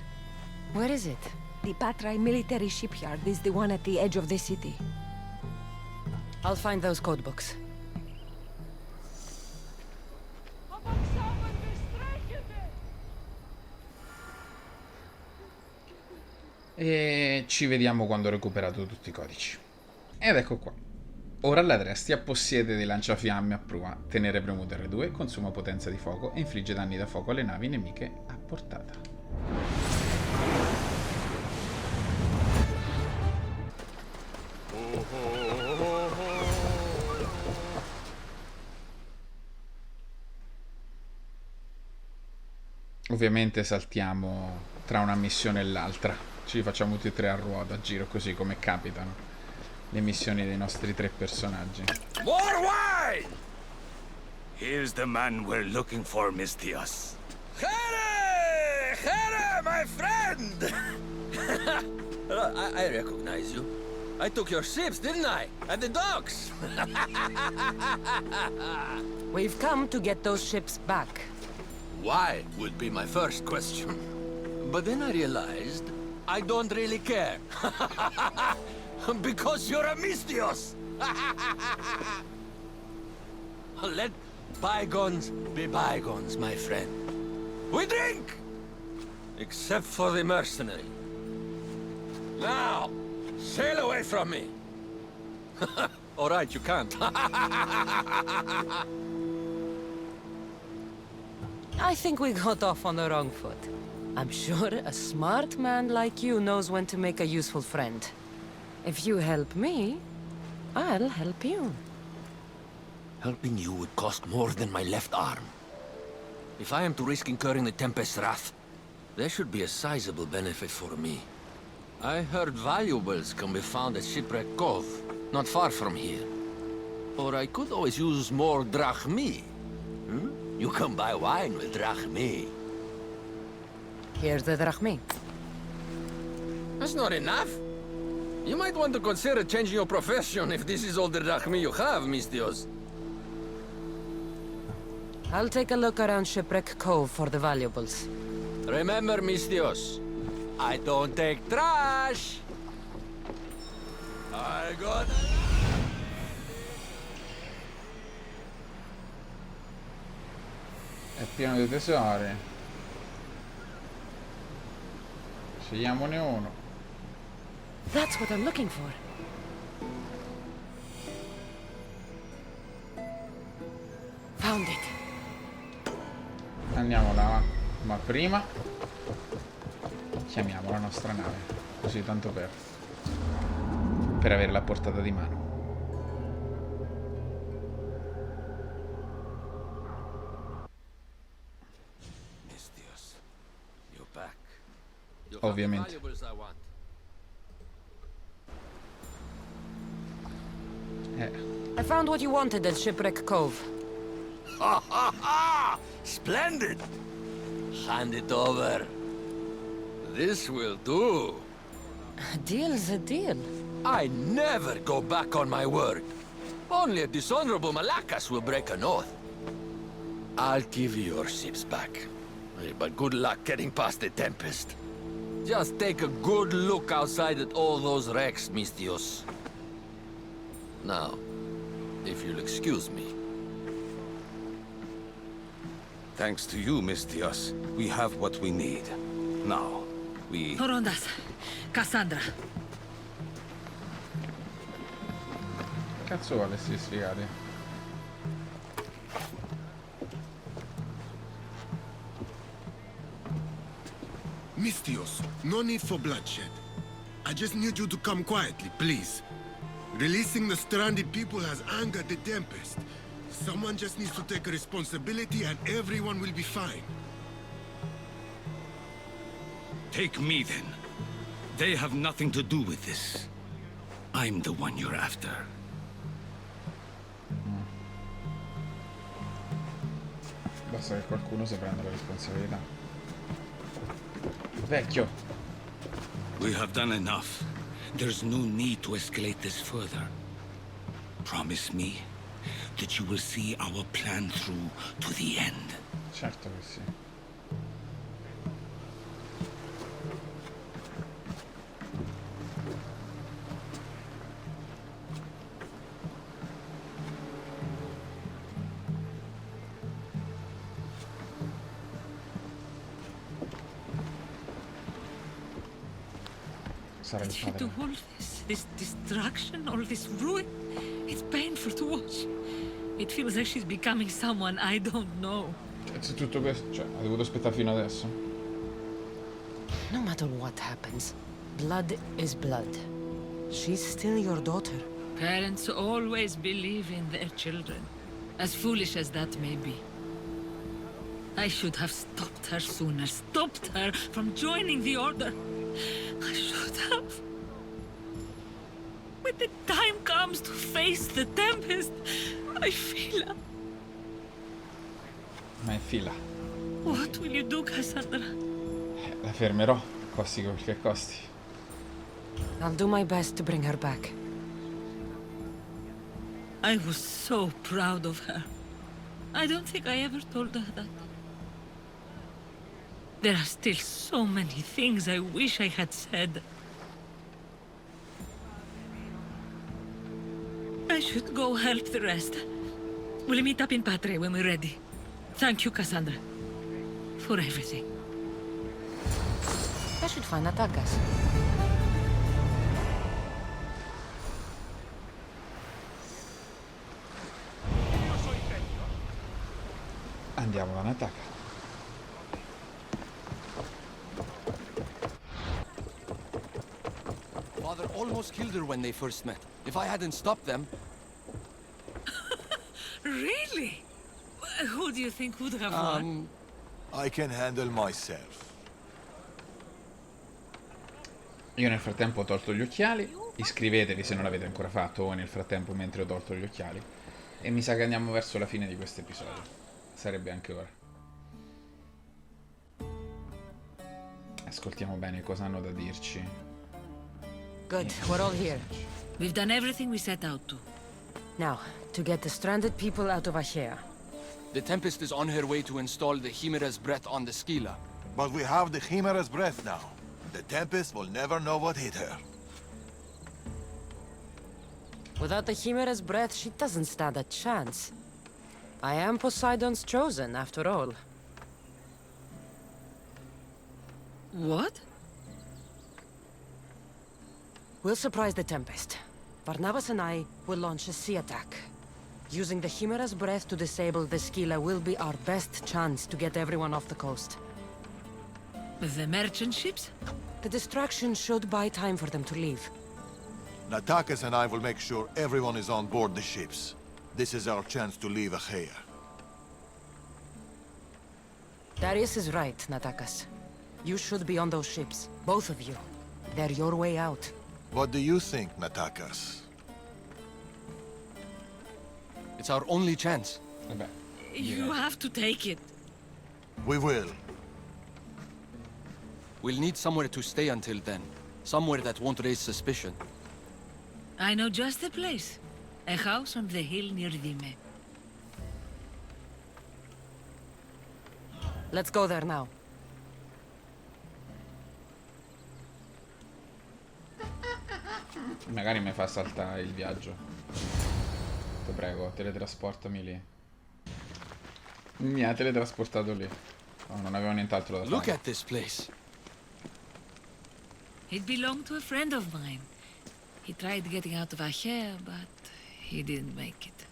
Where is it? The Patrai military shipyard is the one at the edge of the city. I'll find those code books. E ci vediamo quando ho recuperato tutti i codici. Ed ecco qua. Ora l'Adresti possiede dei lanciafiamme a prua, tenere premuto R2, consuma potenza di fuoco e infligge danni da fuoco alle navi nemiche a portata. Ovviamente saltiamo tra una missione e l'altra. Ci facciamo tutti e tre a ruota, a giro, così come capitano le missioni dei nostri tre personaggi. More wine! Here's the man we're looking for, Mistios. Here! Here, my friend! I recognize you. I took your ships, didn't I? At the docks! We've come to get those ships back. Why would be my first question. But then I realized I don't really care. Because you're a Mistios! Let bygones be bygones, my friend. We drink! Except for the mercenary. Now, sail away from me. All right, you can't. I think we got off on the wrong foot. I'm sure a smart man like you knows when to make a useful friend. If you help me, I'll help you. Helping you would cost more than my left arm. If I am to risk incurring the Tempest's wrath, there should be a sizable benefit for me. I heard valuables can be found at Shipwreck Cove, not far from here. Or I could always use more drachmi. You can buy wine with drachmi. Here's the drachmi. That's not enough. You might want to consider changing your profession if this is all the drachmi you have, Mistios. I'll take a look around Shipwreck Cove for the valuables. Remember, Mistios, I don't take trash. I got... È pieno di tesori. Scegliamone uno. That's what I'm looking for. Found it. Andiamo là, ma prima chiamiamo la nostra nave, così tanto per averla a portata di mano. Mistios, you're back. You Ovviamente. have the valuables I want. I found what you wanted at Shipwreck Cove. Ha ha ha! A deal's a deal. I never go back on my word. Only a dishonorable Malakas will break an oath. I'll give you your ships back. But good luck getting past the Tempest. Just take a good look outside at all those wrecks, Mistios. Now, if you'll excuse me. Thanks to you, Mistios, we have what we need. Now, we... Horondas, Cassandra. Cazzo vuole sti sfigati? Mistios, no need for bloodshed. I just need you to come quietly, please. Releasing the stranded people has angered the Tempest. Someone just needs to take responsibility and everyone will be fine. Take me, then. They have nothing to do with this. I'm the one you're after. Basta che qualcuno si prenda la responsabilità. Vecchio. We have done enough. There's no need to escalate this further. Promise me that you will see our plan through to the end. Certo che sì. Did you do all this destruction, all this ruin? It's painful to watch. It feels like she's becoming someone I don't know. Se tutto questo, cioè, ha dovuto aspettare fino adesso. No matter what happens, blood is blood. She's still your daughter. Parents always believe in their children, as foolish as that may be. I should have stopped her sooner, stopped her from joining the Order. I should have. When the time comes to face the Tempest, my fila. Ma è fila. What will you do, Cassandra? La fermerò, costi quel che costi. I'll do my best to bring her back. I was so proud of her. I don't think I ever told her that. There are still so many things I wish I had said. I should go help the rest. We'll meet up in Patre when we're ready. Thank you, Cassandra, for everything. I should find Natakas. Andiamo da Nataka. Father almost killed her when they first met. If I hadn't stopped them... Really? Who do you think would have won? I can handle myself. Io nel frattempo ho tolto gli occhiali. Iscrivetevi se non l'avete ancora fatto o nel frattempo mentre ho tolto gli occhiali. E mi sa che andiamo verso la fine di questo episodio. Sarebbe anche ora. Ascoltiamo bene cosa hanno da dirci. Good, we're all here. We've done everything we set out to. Now, to get the stranded people out of Achaea. The Tempest is on her way to install the Chimera's breath on the Scylla. But we have the Chimera's breath now. The Tempest will never know what hit her. Without the Chimera's breath, she doesn't stand a chance. I am Poseidon's chosen, after all. What? We'll surprise the Tempest. Barnabas and I will launch a sea attack. Using the Chimera's breath to disable the Scylla will be our best chance to get everyone off the coast. The merchant ships? The distraction should buy time for them to leave. Natakas and I will make sure everyone is on board the ships. This is our chance to leave Achaea. Darius is right, Natakas. You should be on those ships. Both of you. They're your way out. What do you think, Natakas? It's our only chance. You have to take it. We will. We'll need somewhere to stay until then. Somewhere that won't raise suspicion. I know just the place. A house on the hill near Dime. Let's go there now. Magari mi fa saltare il viaggio. Ti prego, teletrasportami lì. Mi ha teletrasportato lì. Oh, non avevo nient'altro da fare. Look at this place. It belonged to a friend of mine. He tried getting out of Acher, but he didn't make it.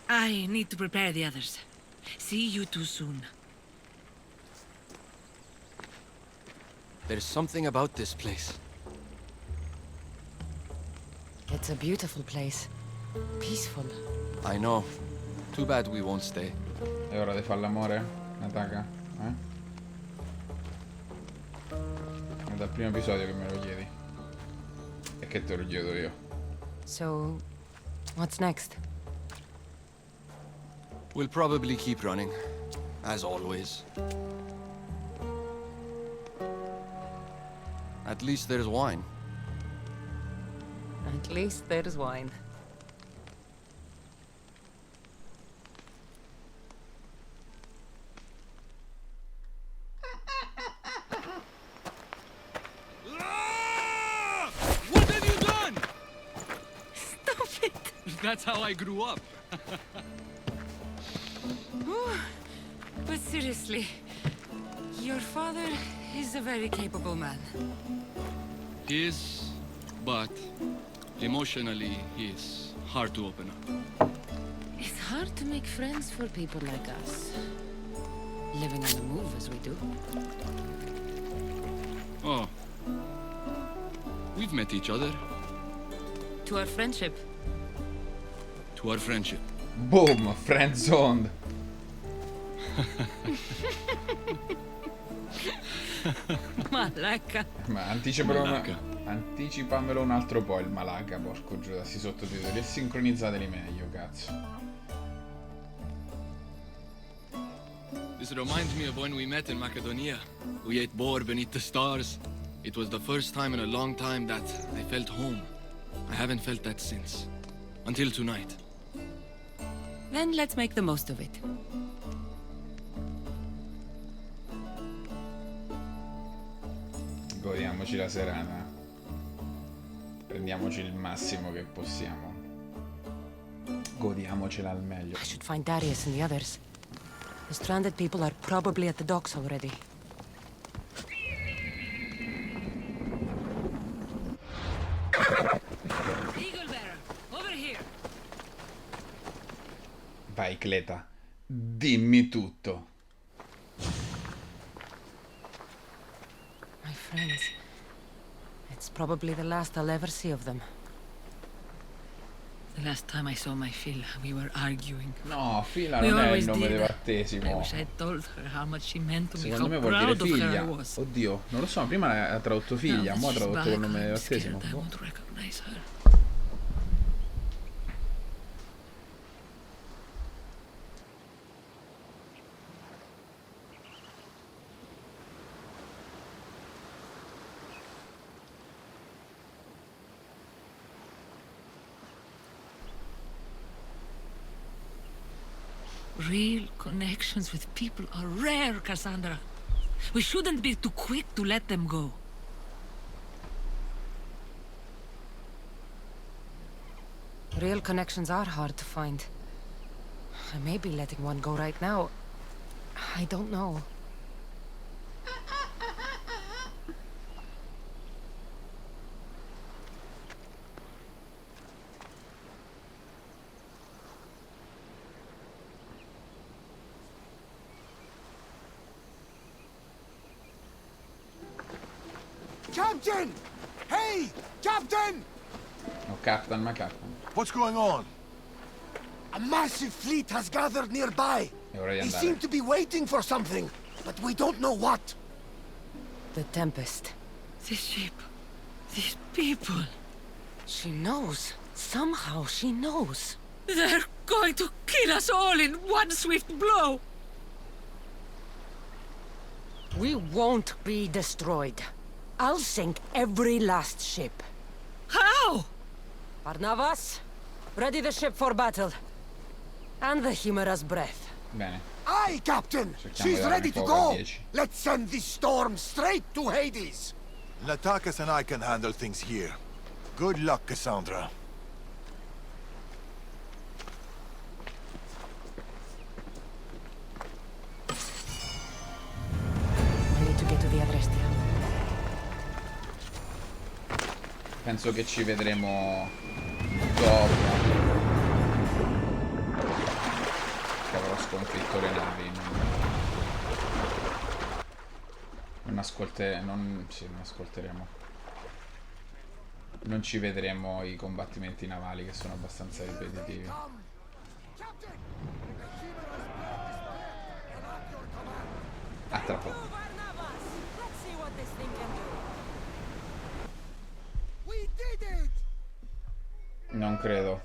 I need to prepare the others. See you too soon. There's something about this place. It's a beautiful place. Peaceful. I know. Too bad we won't stay. È ora di fare l'amore, Nataka? È dal primo episodio che me lo chiedi. E che te lo chiedo io. So, what's next? We'll probably keep running, as always. At least there's wine. At least there's wine. What have you done? Stop it! That's how I grew up. But seriously, your father is a very capable man. He is, but emotionally, he is hard to open up. It's hard to make friends for people like us. Living on the move as we do. Oh. We've met each other. To our friendship. To our friendship. Boom! Friend zoned. Malacca. Ma anticipamelo un altro po' il Malacca, porco Giuda, sti sottotitoli e sincronizzateli meglio, cazzo. This reminds me of when we met in Macedonia. We ate boar beneath the stars. It was the first time in a long time that I felt home. I haven't felt that since. Until tonight. Then let's make the most of it. Godiamoci la serata. Prendiamoci il massimo che possiamo. Godiamocela al meglio. I should find Darius and the others. The stranded people are probably at the docks already. Eagle bearer, over here. Vai, Cleta. Dimmi tutto. My friends. It's probably the last I'll ever see of them. The last time I saw my Phil, we were arguing. No, Fila We non è il always nome did. di I battesimo. wish I told her how much she meant to me, Secondo how me vuol dire proud of her I figlia. was. Oddio, non lo so, prima ha tradotto figlia, Now mo ha that she's tradotto col back, nome di I'm battesimo. scared I won't recognize her. Real connections with people are rare, Cassandra. We shouldn't be too quick to let them go. Real connections are hard to find. I may be letting one go right now. I don't know. Captain! Hey! Captain! No, Captain, ma Captain. What's going on? A massive fleet has gathered nearby. È ora di They andare. seem to be waiting for something, but we don't know what. The Tempest. This ship. These people. She knows. Somehow she knows. They're going to kill us all in one swift blow. We won't be destroyed. I'll sink every last ship. How? Barnabas, ready the ship for battle. And the Chimera's breath. Bene. Aye, Captain! Cerchiamo She's di ready darne to fuoco a go! 10. Let's send this storm straight to Hades! Natakas and I can handle things here. Good luck, Cassandra. I need to get to the Adrestia. Penso che ci vedremo dopo che avrò sconfitto le navi. Non ascolteremo. Non ci vedremo i combattimenti navali, che sono abbastanza ripetitivi. A tra poco. Non credo.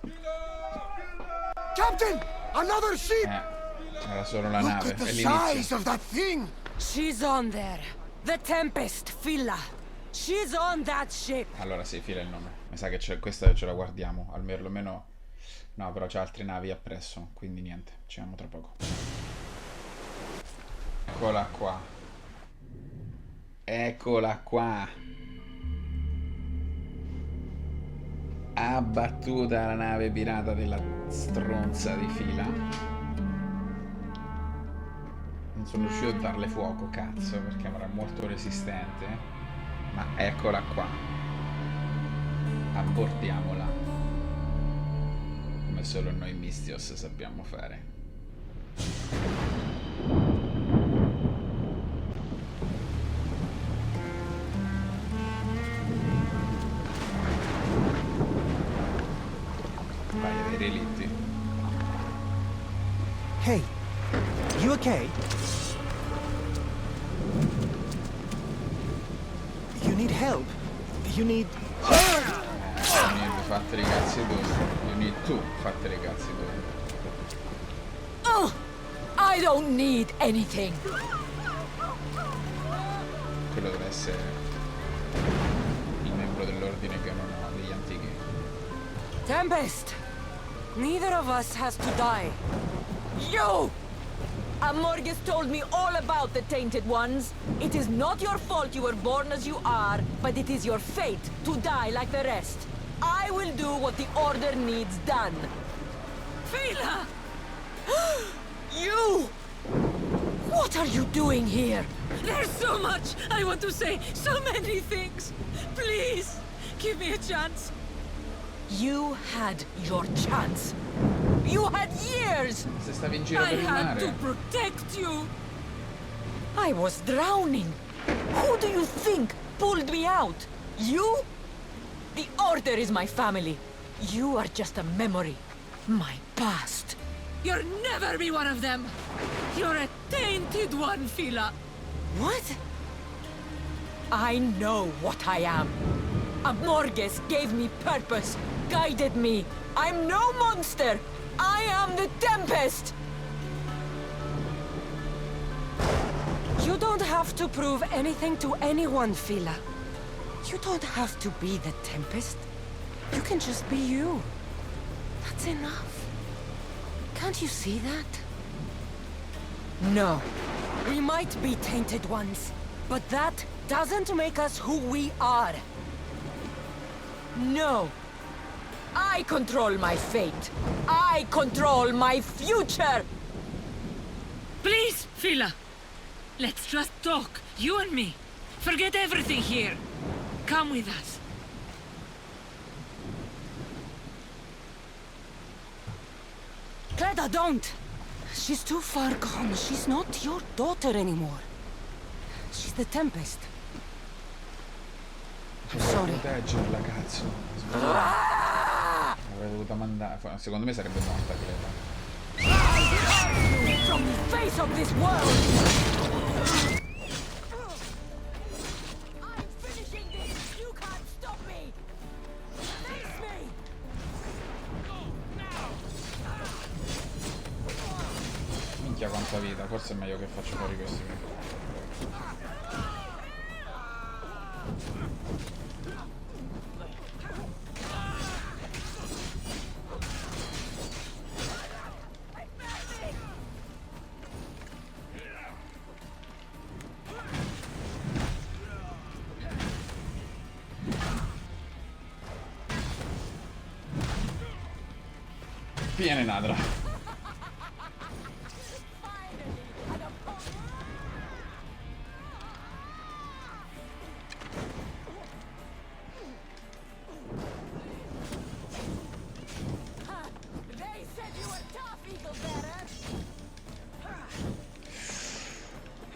Captain! Another ship! Era solo la nave. Look at È the size l'inizio. of that thing! She's on there. The Tempest, Filla. She's on that ship. Allora sì, fila il nome. Mi sa che questa ce la guardiamo. Almeno. No, però c'ha altre navi appresso. Quindi niente, ci vediamo tra poco. Eccola qua. Eccola qua. Abbattuta la nave pirata della stronza di Fila. Non sono riuscito a darle fuoco, cazzo, perché era molto resistente. Ma eccola qua. Abbordiamola. Come solo noi Mistios sappiamo fare. Vai a dei relitti. Hey, you okay? You need help? You need... Fatte i cazzi tu. You need to fatte i cazzi tu. Oh, I don't need anything. Quello deve essere il membro dell'ordine che non ha degli antichi. Tempest, neither of us has to die. You! Amorges told me all about the Tainted Ones. It is not your fault you were born as you are, but it is your fate to die like the rest. I will do what the Order needs done. Fila! You! What are you doing here? There's so much I want to say, so many things. Please, give me a chance. You had your chance. You had years! Se stavi in giro I per il had mare. to protect you. I was drowning. Who do you think pulled me out? You? The Order is my family. You are just a memory. My past. You'll never be one of them. You're a tainted one, Fila. What? I know what I am. Amorges gave me purpose, guided me. I'm no monster. I am the Tempest. You don't have to prove anything to anyone, Fila. You don't have to be the Tempest. You can just be you. That's enough. Can't you see that? No. We might be tainted ones, but that doesn't make us who we are. No. I control my fate. I control my future. Please, Fila. Let's just talk, you and me. Forget everything here. Come with us. Cleda, don't! She's too far gone. She's not your daughter anymore. She's the Tempest. I'm sorry. Proteggerla, cazzo. Avrei dovuto mandare. Secondo me sarebbe morta Cleda. From the face of this world. I'm finishing this. You can't stop me. Face me. Minchia quanta vita, forse è meglio che faccio fuori questi qui. Viene Nadra.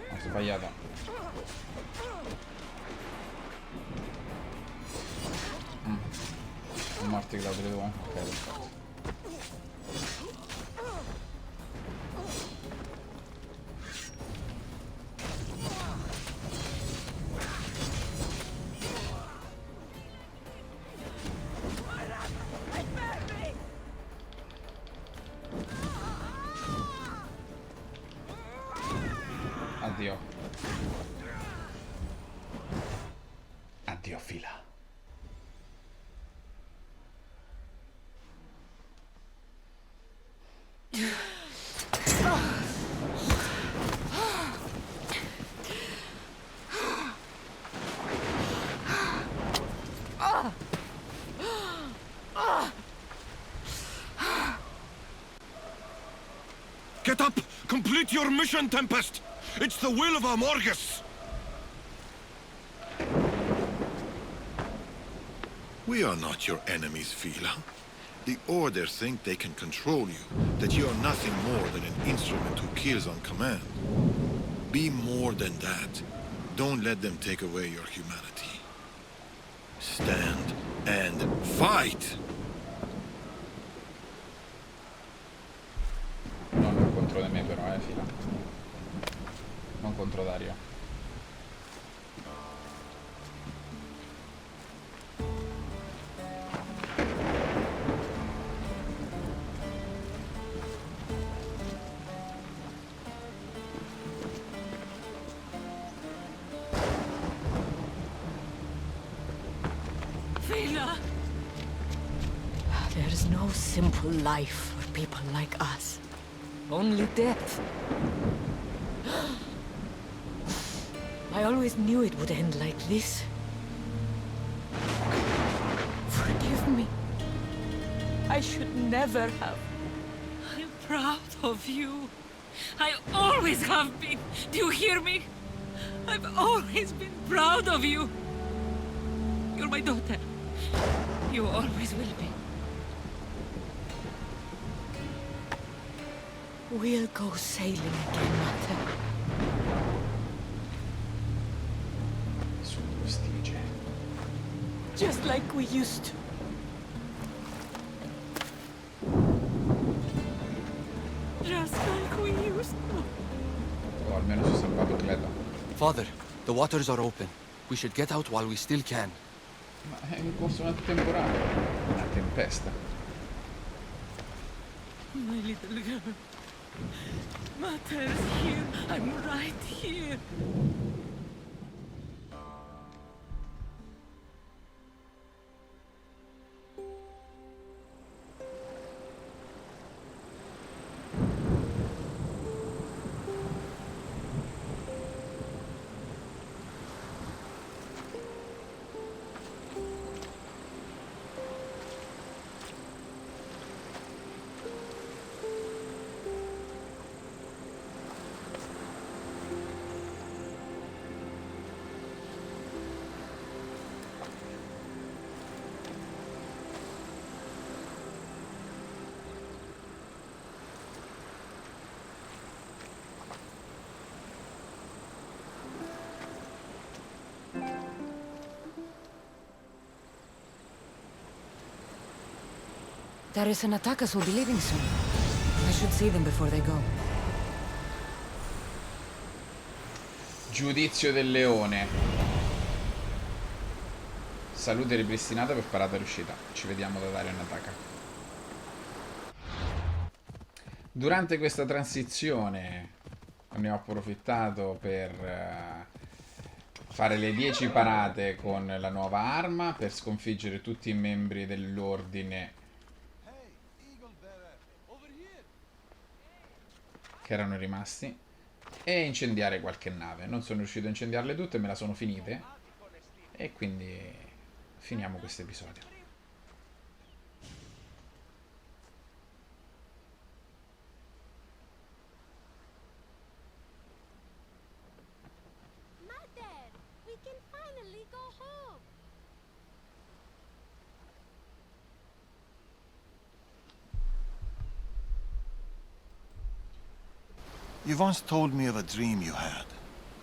Ho sbagliato. Sono morti gli altri due. Ok, perfetto. Addio. Addio fila. Get up! Complete your mission, Tempest! It's the will of Amorgus! We are not your enemies, Fila. The Order think they can control you, that you are nothing more than an instrument who kills on command. Be more than that. Don't let them take away your humanity. Stand and fight! Non contro di me però, fila. Non contro Dario. There's no simple life for people like us. Only death. I always knew it would end like this. Forgive me. I should never have. I'm proud of you. I always have been. Do you hear me? I've always been proud of you. You're my daughter. You always will be. We'll go sailing again, Mother. Sul prestige. Just like we used to. Just like we used to. Oh, almeno si è salvato Cleto. Father, the waters are open. We should get out while we still can. Ma è in corso una temporale. Una tempesta. My little girl. Mother's here. I'm right here. There is an attackers will be leaving soon. I should see them before they go. Giudizio del leone. Salute ripristinata per parata riuscita. Ci vediamo da Dario Nataka. Durante questa transizione ne ho approfittato per fare le 10 parate con la nuova arma, per sconfiggere tutti i membri dell'ordine che erano rimasti e incendiare qualche nave. Non sono riuscito a incendiarle tutte, me la sono finite e quindi finiamo questo episodio. can finally go home. You once told me of a dream you had.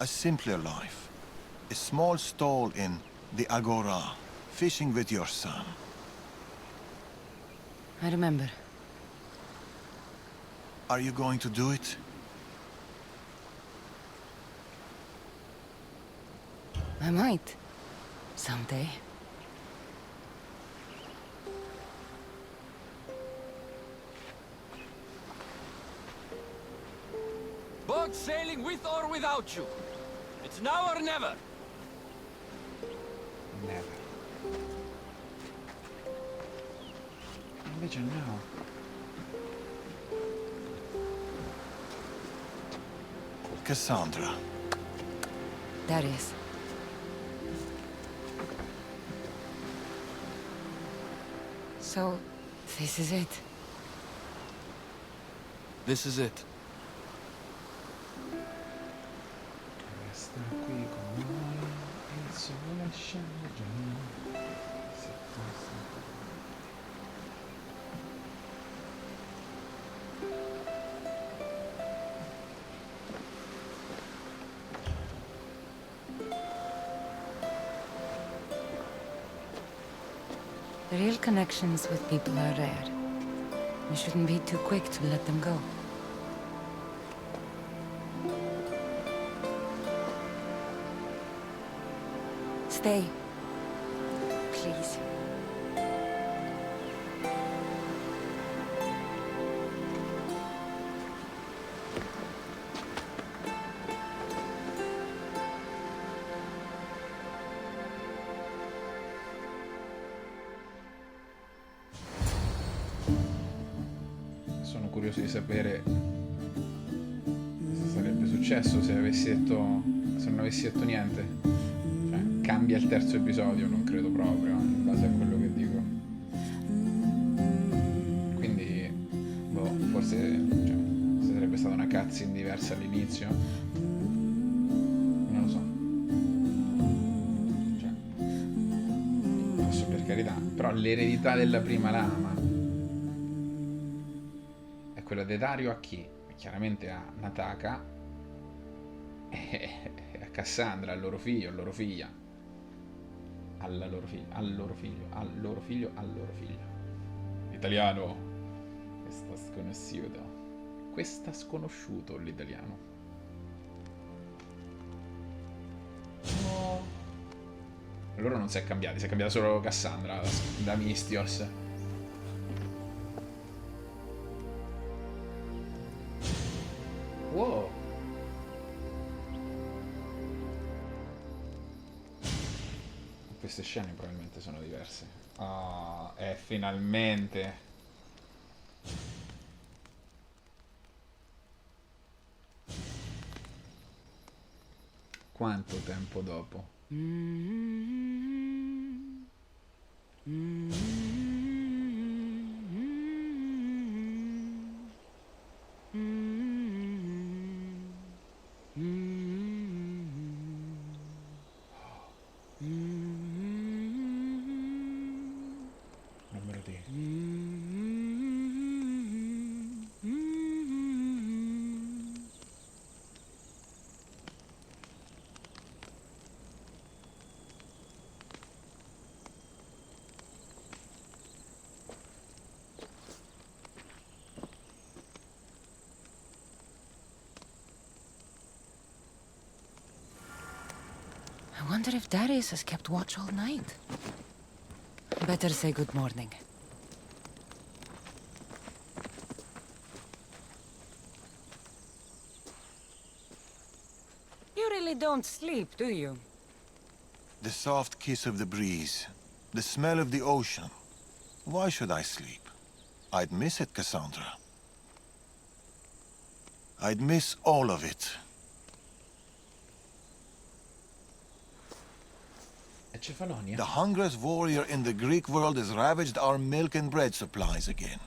A simpler life. A small stall in the Agora, fishing with your son. I remember. Are you going to do it? I might. Someday. Boat sailing with or without you. It's now or never. Never. Invece no. Cassandra. Darius. So, this is it. This is it. Resta qui con noi, il sole scende già. Se fosse... The real connections with people are rare. We shouldn't be too quick to let them go. Stay. Please. Sono curioso di sapere cosa sarebbe successo se avessi detto, se non avessi detto niente. Cioè, cambia il terzo episodio, non credo proprio, in base a quello che dico. Quindi, boh, forse cioè, se sarebbe stata una cutscene diversa all'inizio. Non lo so. Cioè, posso per carità. Però l'eredità della prima lama è quella di Dario a chi? Chiaramente a Nataka e a Cassandra, al loro figlio, a loro figlia. Al loro figlio, al loro figlio, al loro figlio, al loro figlio. Italiano. Questa sconosciuto. Questa sconosciuto l'italiano. No. Loro non si è cambiati, si è cambiata solo Cassandra da Mistios. Wow. Queste scene probabilmente sono diverse. Ah, finalmente. Quanto tempo dopo? Non me lo dire. I wonder if Darius has kept watch all night. Better say good morning. You really don't sleep, do you? The soft kiss of the breeze. The smell of the ocean. Why should I sleep? I'd miss it, Cassandra. I'd miss all of it. Cefalonia? The hungriest warrior in the Greek world has ravaged our milk and bread supplies again.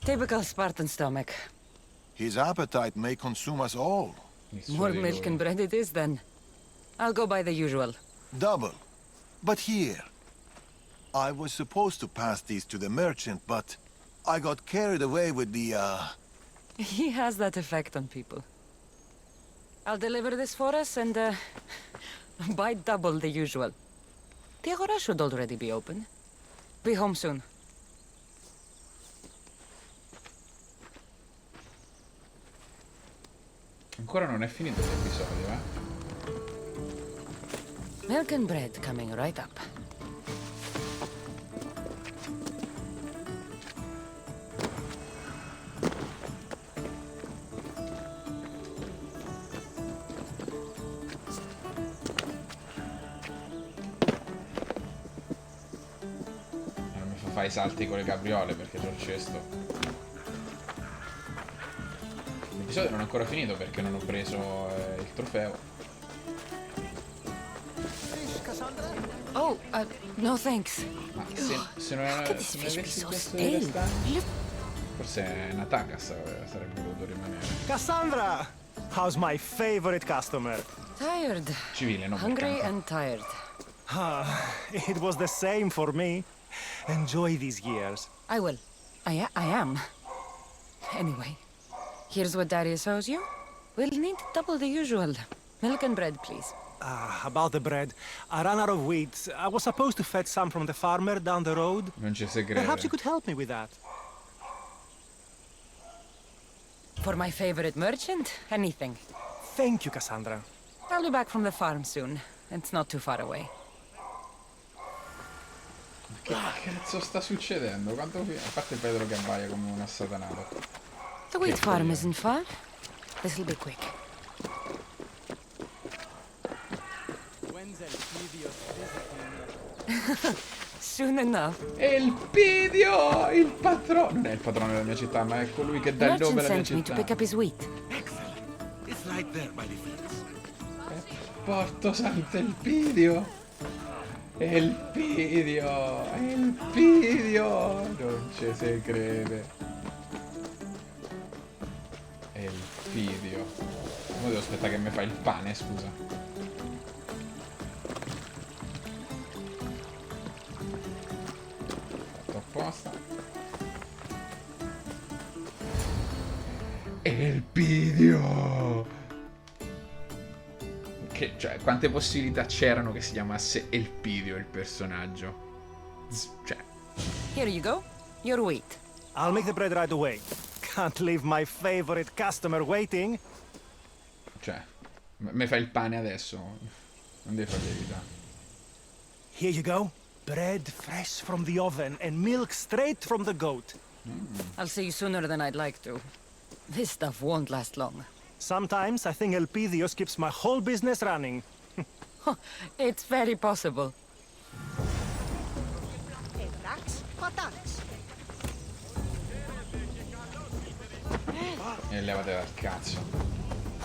Typical Spartan stomach. His appetite may consume us all. More milk and bread it is, then. I'll go by the usual. Double. But here. I was supposed to pass these to the merchant, but I got carried away with the, He has that effect on people. I'll deliver this for us and, buy double the usual. The agora should already be open. Be home soon. Ancora non è finito l'episodio, eh? Milk and bread coming right up. Non mi fa fare i salti con le capriole perché c'ho il cesto. L'episodio non è ancora finito perché non ho preso il trofeo. Oh, no thanks. Ma se non How could è, this se non fish be avessi so chiesto stale? di restare, forse una taca sarebbe voluto rimanere. Cassandra! How's my favorite customer? Tired. Civile, no? Hungry and tired. It was the same for me. Enjoy these years. I will. I am. Anyway, here's what Darius owes you. We'll need double the usual. Milk and bread, please. About the bread. I ran out of wheat. I was supposed to fetch some from the farmer down the road. Non ci si crede. Perhaps you could help me with that. For my favorite merchant, anything. Thank you, Cassandra. I'll be back from the farm soon. It's not too far away. Che cazzo sta succedendo? Quanto a parte Pedro che abbaia come un assatanato. The wheat farm isn't far. This'll be quick. Soon enough. Elpidio! Il patrono! Non è il patrono della mia città, ma è colui che dà il nome alla mia sent me to città. pick up his wheat. It's right there by the fields. Porto Sant'Elpidio! Elpidio! Elpidio! Non ci si crede. Elpidio. Ora devo aspettare che mi fa il pane, scusa. Apposta. Elpidio! Che, cioè, quante possibilità c'erano che si chiamasse Elpidio il personaggio? Cioè. Here you go. Your wheat. I'll make the bread right away. Can't leave my favorite customer waiting. Cioè, me fai il pane adesso. Non devi fare verità. Here you go. Bread fresh from the oven and milk straight from the goat. I'll see you sooner than I'd like to. This stuff won't last long. Sometimes I think Elpidios keeps my whole business running. It's very possible. E levate dal cazzo.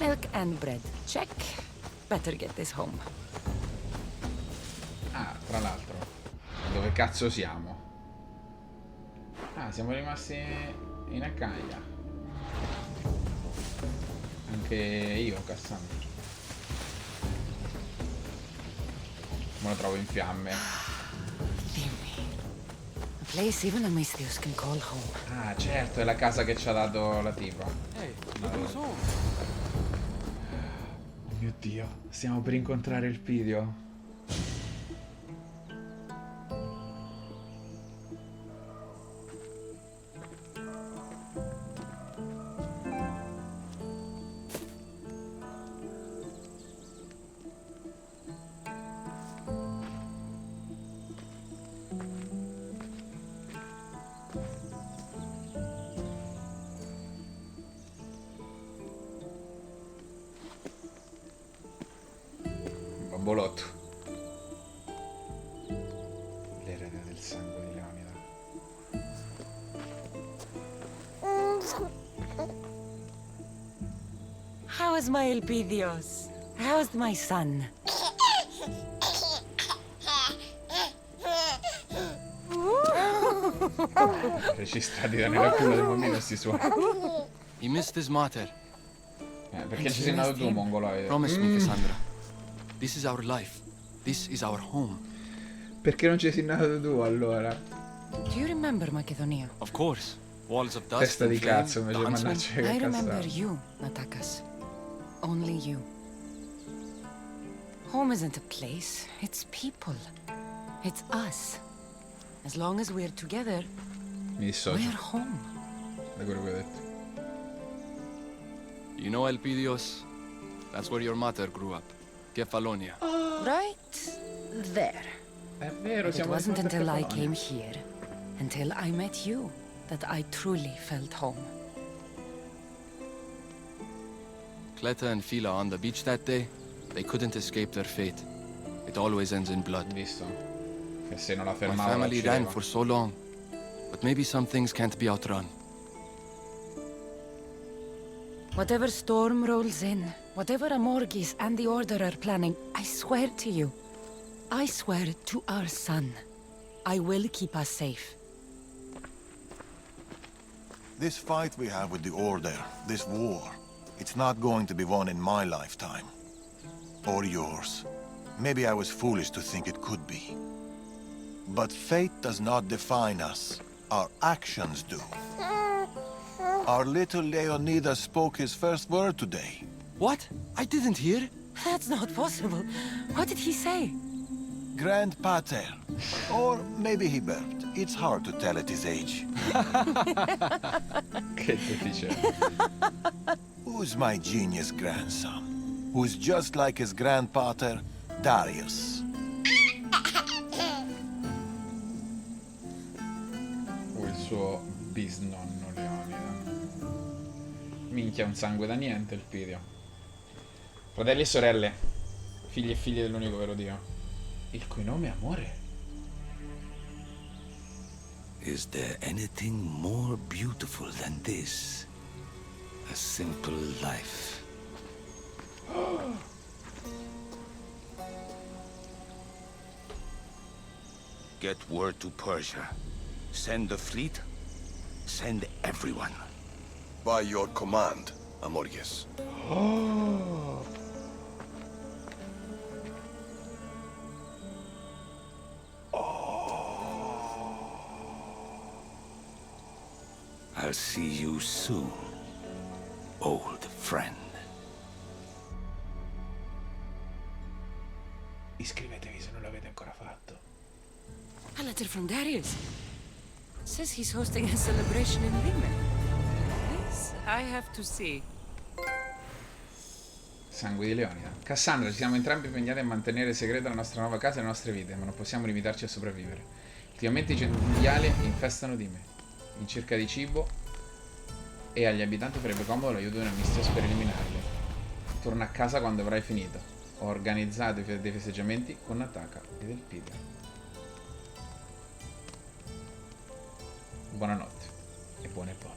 Milk and bread. Check. Better get this home. Ah, tra l'altro. Dove cazzo siamo? Ah, siamo rimasti in Acaia. Anche io, Cassandra. Me lo trovo in fiamme. A place even a Mistius can call home. Ah, certo, è la casa che ci ha dato la tipa. Oh mio Dio, stiamo per incontrare il Pidio. Bambolotto. L'erede del sangue di Leonida. How is my Elpidios? How's my son? Registrati da nella culla del bambino sti suoni. He missed his mater. Perché ci sei nato tu, mongoloide? Promise me, Cassandra. This is our life. This is our home. Perché non ci sei nato tu, allora? Do you remember Macedonia? Of course. Walls of dust. Testa di and flame, cazzo, invece the huntsman. mannaggia I che remember cazzo. you, Natakas. Only you. Home isn't a place, it's people. It's us. As long as we're together, Mi dissocio we're home. da quello che ho detto. You know Elpidios? That's where your mater grew up. Kefalonia. Right there. È vero, But it siamo wasn't di fronte a until I Kefalonia. came here, until I met you, that I truly felt home. Cleta and Fila on the beach that day, they couldn't escape their fate. It always ends in blood. Visto? Che se non la My fermava la family ran uccideva. for so long, but maybe some things can't be outrun. Whatever storm rolls in, whatever Amorgis and the Order are planning, I swear to you, I swear to our son, I will keep us safe. This fight we have with the Order, this war, it's not going to be won in my lifetime. Or yours. Maybe I was foolish to think it could be. But fate does not define us. Our actions do. Our little Leonida spoke his first word today. What? I didn't hear. That's not possible. What did he say? Grand Pater. Or maybe he burped. It's hard to tell at his age. Che deficiente. Who's my genius grandson? Who's just like his grandpater, Darius. O il suo bisnonno Leonida. Minchia, un sangue da niente il Pidio. Fratelli e sorelle, figli e figlie dell'unico vero Dio, il cui nome è amore. Is there anything more beautiful than this? A simple life. Get word to Persia. Send the fleet. Send everyone. By your command, Amorges. I'll see you soon, old friend. Iscrivetevi se non l'avete ancora fatto. A letter from Darius. Says he's hosting a celebration in Rime. This I have to see. Sangue di Leonida. Cassandra, ci siamo entrambi impegnati a mantenere segreta la nostra nuova casa e le nostre vite, ma non possiamo limitarci a sopravvivere. Ultimamente i cinghiali infestano di me, in cerca di cibo, e agli abitanti farebbe comodo l'aiuto di una missione per eliminarli. Torna a casa quando avrai finito. Ho organizzato dei festeggiamenti con Nataka e del Peter. Buonanotte e buone poi.